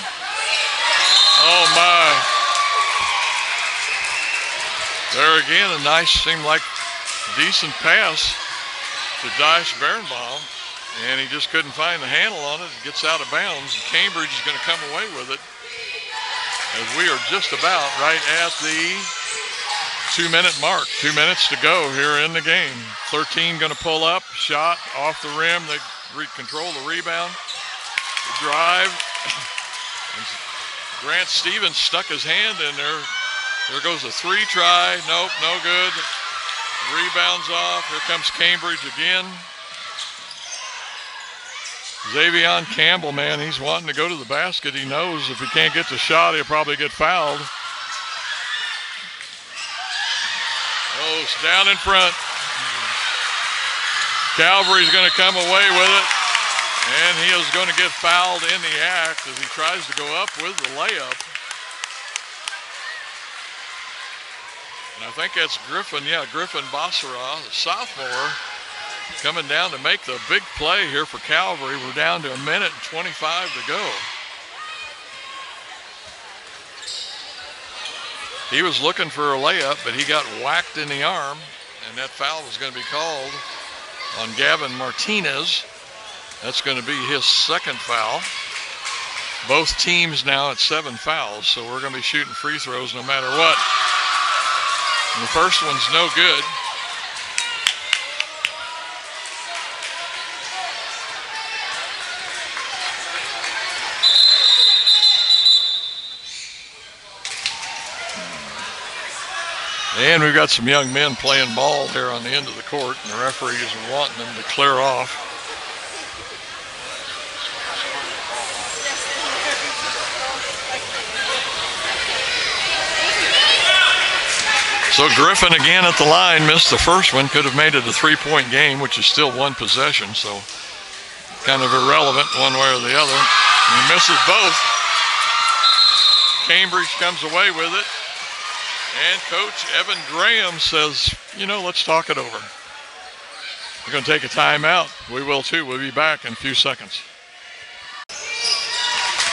Oh my. There again, a nice, seemed like decent pass to Dice Berenbaum, and he just couldn't find the handle on it. It gets out of bounds, and Cambridge is going to come away with it as we are just about right at the 2 minute mark. 2 minutes to go here in the game. 13 going to pull up, shot off the rim. They control the rebound, the drive. Grant Stevens stuck his hand in there. There goes a three try. Nope, no good. Rebounds off. Here comes Cambridge again. Xavion Campbell, man, he's wanting to go to the basket. He knows if he can't get the shot, he'll probably get fouled. Oh, it's down in front. Calvary's going to come away with it. And he is going to get fouled in the act as he tries to go up with the layup. And I think that's Griffin Basara, the sophomore, coming down to make the big play here for Calvary. We're down to 1 minute and 25 to go. He was looking for a layup, but he got whacked in the arm, and that foul was going to be called on Gavin Martinez. That's going to be his second foul. Both teams now at 7 fouls, so we're going to be shooting free throws no matter what. And the first one's no good. And we've got some young men playing ball here on the end of the court, and the referee is wanting them to clear off. So Griffin again at the line, missed the first one, could have made it a 3-point game, which is still one possession, so kind of irrelevant one way or the other. He misses both. Cambridge comes away with it, and Coach Evan Graham says, you know, let's talk it over. We're going to take a timeout. We will too. We'll be back in a few seconds.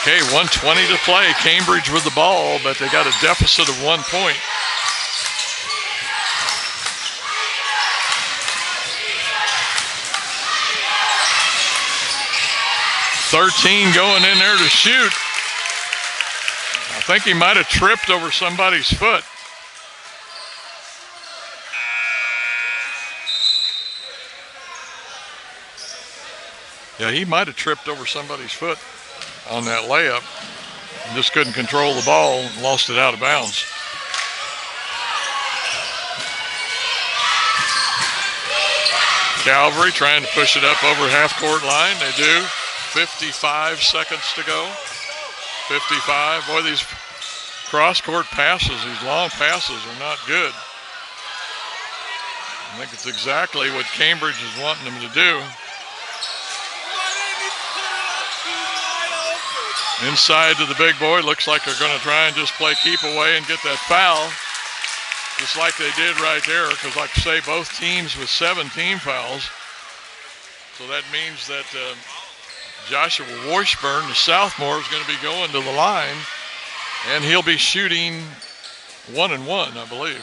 Okay, 1:20 to play. Cambridge with the ball, but they got a deficit of 1 point. .13 going in there to shoot. I think he might have tripped over somebody's foot. Yeah, he might have tripped over somebody's foot on that layup. Just couldn't control the ball and lost it out of bounds. Calvary trying to push it up over half-court line. They do. 55 seconds to go. 55. Boy, these cross-court passes, these long passes are not good. I think it's exactly what Cambridge is wanting them to do. Inside to the big boy. Looks like they're going to try and just play keep away and get that foul. Just like they did right there, because like I say, both teams with 7 team fouls. So that means that Joshua Washburn, the sophomore, is going to be going to the line, and he'll be shooting 1-1, I believe.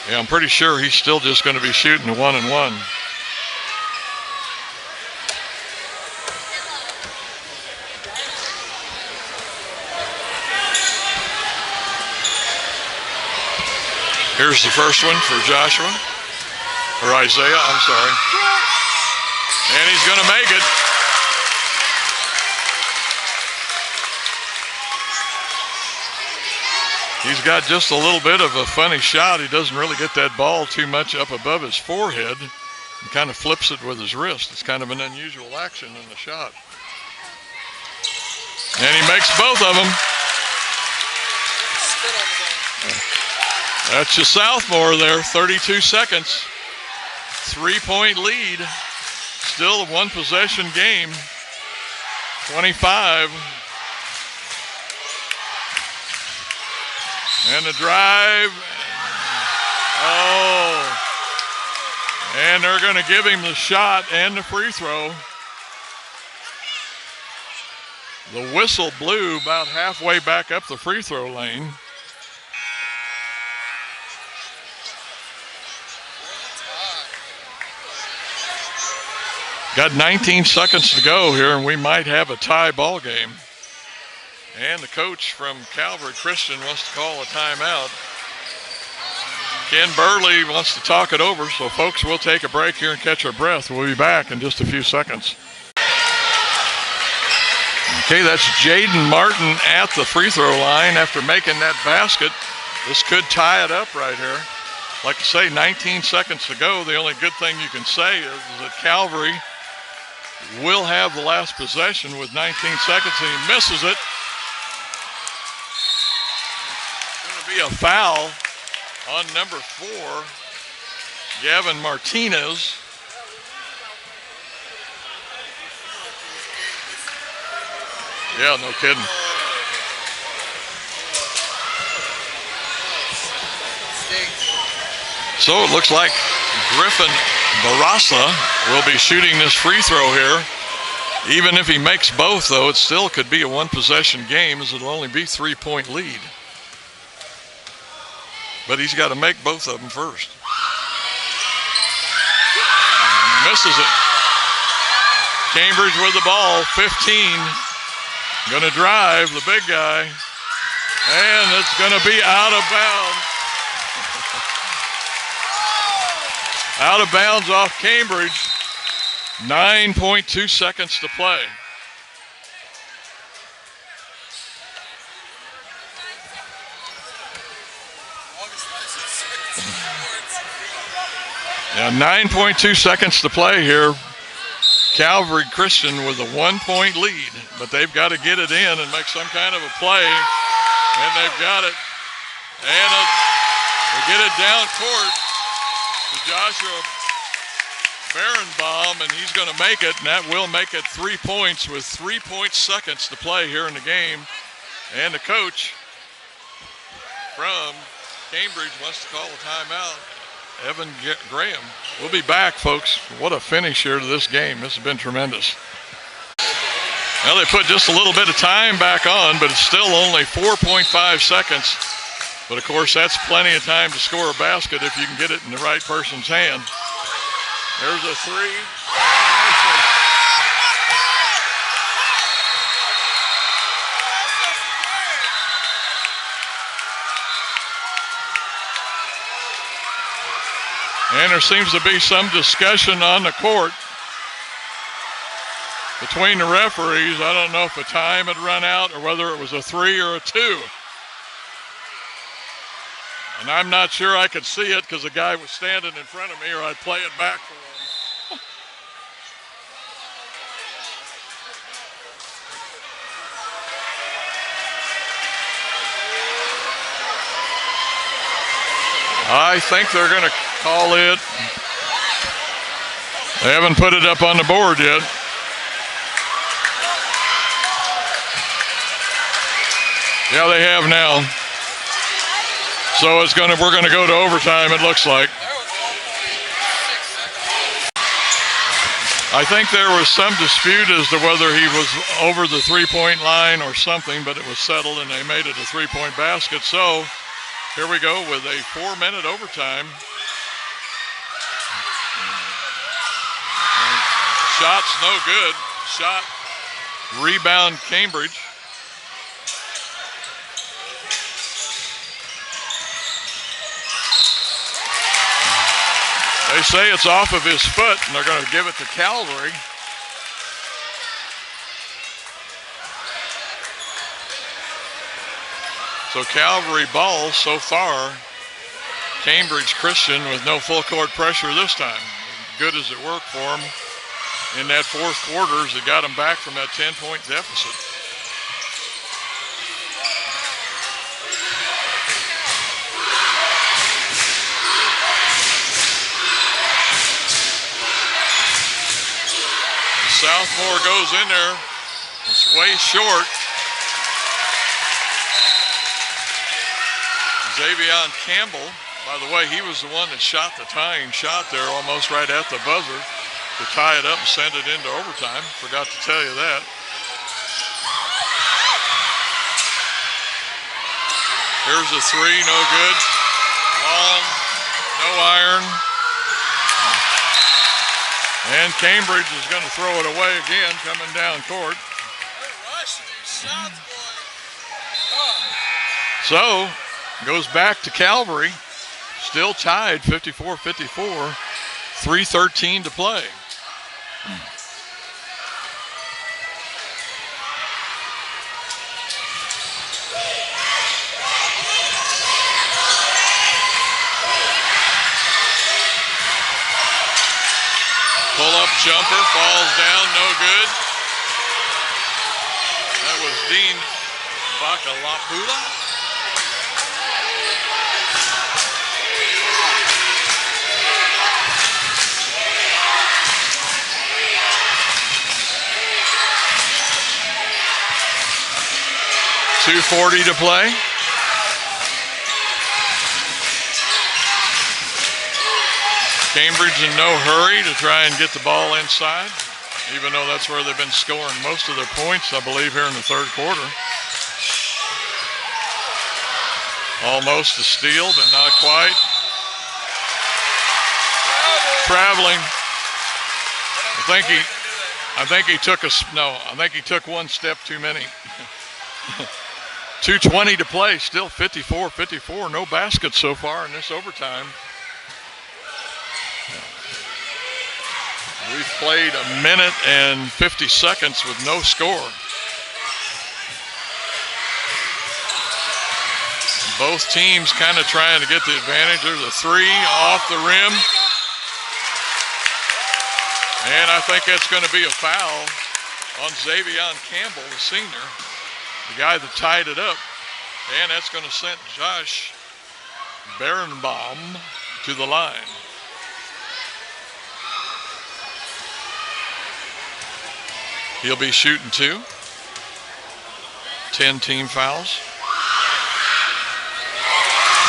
Yeah, I'm pretty sure he's still just going to be shooting 1-1. Here's the first one for Joshua, or Isaiah, I'm sorry. And he's going to make it. He's got just a little bit of a funny shot. He doesn't really get that ball too much up above his forehead. He kind of flips it with his wrist. It's kind of an unusual action in the shot. And he makes both of them. That's your sophomore there, 32 seconds. 3-point lead. Still a one-possession game. 25. And the drive. Oh. And they're going to give him the shot and the free throw. The whistle blew about halfway back up the free throw lane. Got 19 seconds to go here, and we might have a tie ball game. And the coach from Calvary, Christain, wants to call a timeout. Ken Burley wants to talk it over, so folks, we'll take a break here and catch our breath. We'll be back in just a few seconds. Okay, that's Jaden Martin at the free throw line after making that basket. This could tie it up right here. Like I say, 19 seconds to go. The only good thing you can say is that Calvary will have the last possession with 19 seconds, and he misses it. It's going to be a foul on number 4, Gavin Martinez. Yeah, no kidding. So it looks like Griffin Barasa will be shooting this free throw here. Even if he makes both, though, it still could be a one-possession game, as it'll only be 3-point lead. But he's got to make both of them first. Misses it. Cambridge with the ball, 15. Going to drive the big guy. And it's going to be out of bounds. Out of bounds off Cambridge. 9.2 seconds to play. Yeah, 9.2 seconds to play here. Calvary Christian with a 1-point lead, but they've got to get it in and make some kind of a play, and they've got it. And they get it down court to Joshua Barenbaum, and he's going to make it, and that will make it 3 points with 3 seconds to play here in the game. And the coach from Cambridge wants to call a timeout. Evan Graham. We'll be back, folks. What a finish here to this game. This has been tremendous. Well, they put just a little bit of time back on, but it's still only 4.5 seconds. But, of course, that's plenty of time to score a basket if you can get it in the right person's hand. There's a three. And there seems to be some discussion on the court between the referees. I don't know if the time had run out or whether it was a 3 or a 2. And I'm not sure I could see it because the guy was standing in front of me, or I'd play it back for him. I think they're going to call it. They haven't put it up on the board yet. Yeah, they have now. So we're going to go to overtime, it looks like. I think there was some dispute as to whether he was over the three-point line or something, but it was settled and they made it a three-point basket. So here we go with a 4-minute overtime. Shot's no good. Shot, rebound Cambridge. They say it's off of his foot, and they're going to give it to Calvary. So Calvary ball so far. Cambridge Christian with no full court pressure this time. Good as it worked for them in that fourth quarter as it got them back from that 10-point deficit. Southmore goes in there. It's way short. Xavier Campbell, by the way, he was the one that shot the tying shot there almost right at the buzzer to tie it up and send it into overtime. Forgot to tell you that. Here's a three, no good. Long, no iron. And Cambridge is going to throw it away again, coming down court. So, goes back to Calvary. Still tied, 54-54. 3:13 to play. Pull-up jumper, falls down, no good. That was Dean Bakalapula. .240 to play. Cambridge in no hurry to try and get the ball inside, even though that's where they've been scoring most of their points, I believe, here in the third quarter. Almost a steal, but not quite. Traveling. I think he took one step too many. 2:20 to play, still 54-54. No baskets so far in this overtime. We've played 1 minute and 50 seconds with no score. Both teams kind of trying to get the advantage. There's a three off the rim. And I think that's going to be a foul on Xavier Campbell, the senior, the guy that tied it up. And that's going to send Josh Berenbaum to the line. He'll be shooting 2. 10 team fouls.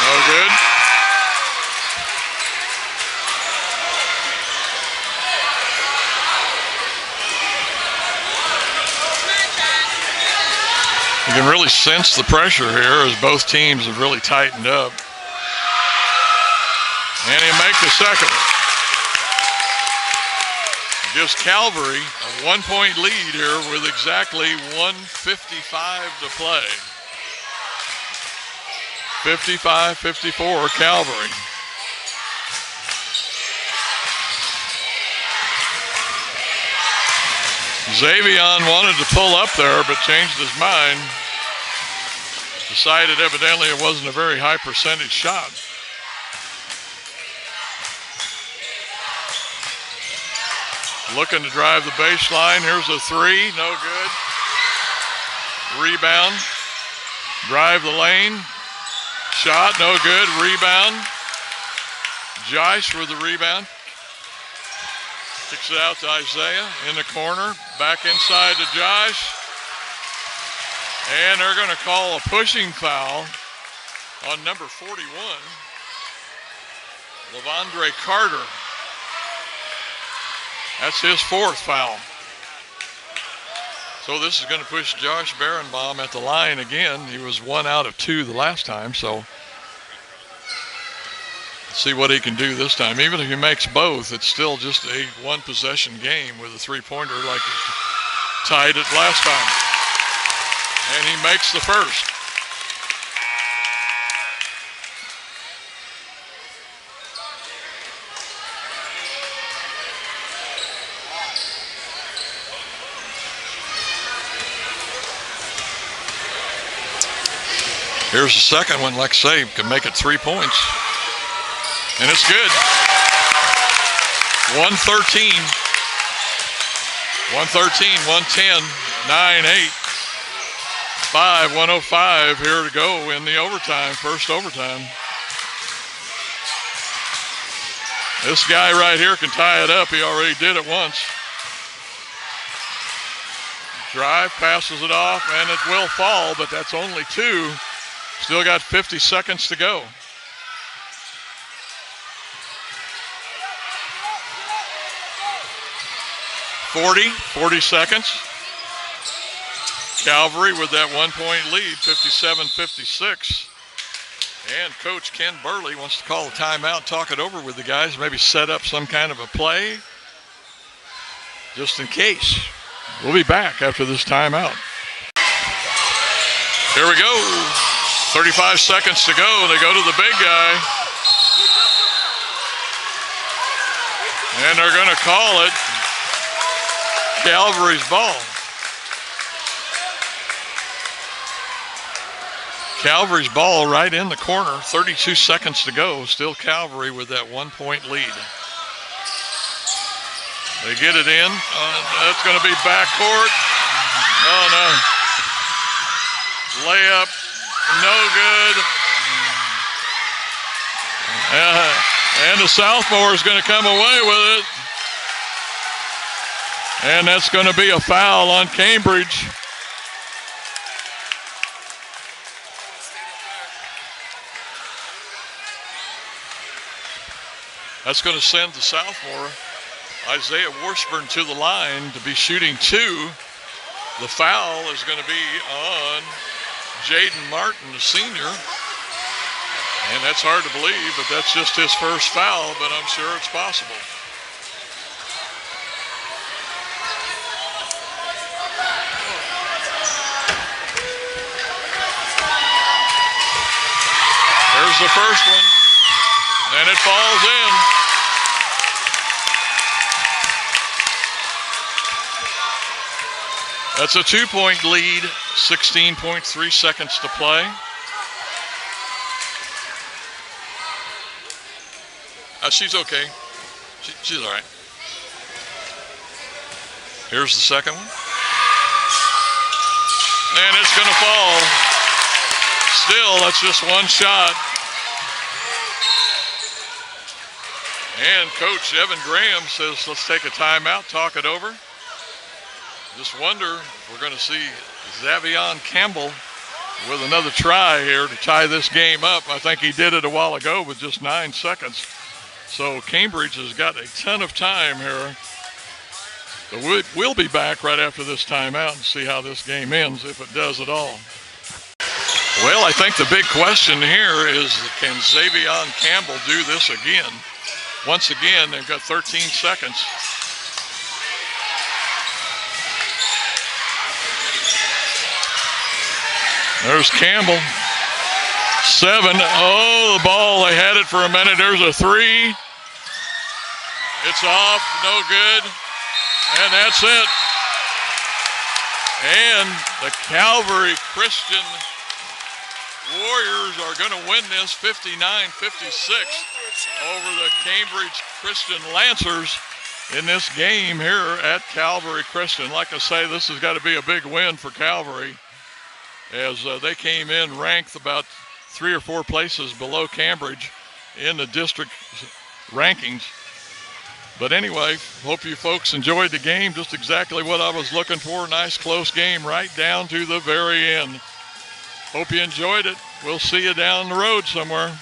No good. You can really sense the pressure here as both teams have really tightened up. And he'll make the second one. Gives Calvary a 1-point lead here with exactly 1:55 to play. 55-54 Calvary. Xavier wanted to pull up there but changed his mind. Decided evidently it wasn't a very high percentage shot. Looking to drive the baseline. Here's a 3, no good. Rebound. Drive the lane. Shot, no good. Rebound. Josh with the rebound. Kicks it out to Isaiah in the corner. Back inside to Josh. And they're going to call a pushing foul on number 41, Lavondre Carter. That's his 4th foul. So this is going to push Josh Berenbaum at the line again. He was 1 out of 2 the last time, so let's see what he can do this time. Even if he makes both, it's still just a 1-possession game with a 3-pointer like he tied it last time. And he makes the first. Here's the second one, like I say, can make it 3 points. And it's good. 113, 110, 9-8, 105 here to go in the overtime, first overtime. This guy right here can tie it up. He already did it once. Drive, passes it off, and it will fall, but that's only 2. Still got 50 seconds to go. Forty seconds. Calvary with that 1-point lead, 57-56. And Coach Ken Burley wants to call a timeout, talk it over with the guys, maybe set up some kind of a play, just in case. We'll be back after this timeout. Here we go. 35 seconds to go. They go to the big guy. And they're going to call it Calvary's ball. Calvary's ball right in the corner. 32 seconds to go. Still Calvary with that 1-point lead. They get it in. That's going to be backcourt. Oh, no. Layup. No good. And the sophomore is going to come away with it. And that's going to be a foul on Cambridge. That's going to send the sophomore, Isaiah Washburn, to the line to be shooting 2. The foul is going to be on Jaden Martin, the senior. And that's hard to believe, but that's just his first foul, but I'm sure it's possible. There's the first one, and it falls in. That's a 2-point lead, 16.3 seconds to play. She's okay. She's all right. Here's the second one. And it's going to fall. Still, that's just one shot. And Coach Evan Graham says, let's take a timeout, talk it over. Just wonder if we're going to see Xavion Campbell with another try here to tie this game up. I think he did it a while ago with just 9 seconds. So Cambridge has got a ton of time here. But we'll be back right after this timeout and see how this game ends, if it does at all. Well, I think the big question here is, can Xavion Campbell do this again? Once again, they've got 13 seconds. There's Campbell. 7. Oh, the ball, they had it for a minute. There's a 3. It's off, no good. And that's it. And the Calvary Christian Warriors are going to win this 59-56 over the Cambridge Christian Lancers in this game here at Calvary Christian. Like I say, this has got to be a big win for Calvary, as they came in ranked about 3 or 4 places below Cambridge in the district rankings. But anyway, hope you folks enjoyed the game. Just exactly what I was looking for. Nice close game right down to the very end. Hope you enjoyed it. We'll see you down the road somewhere.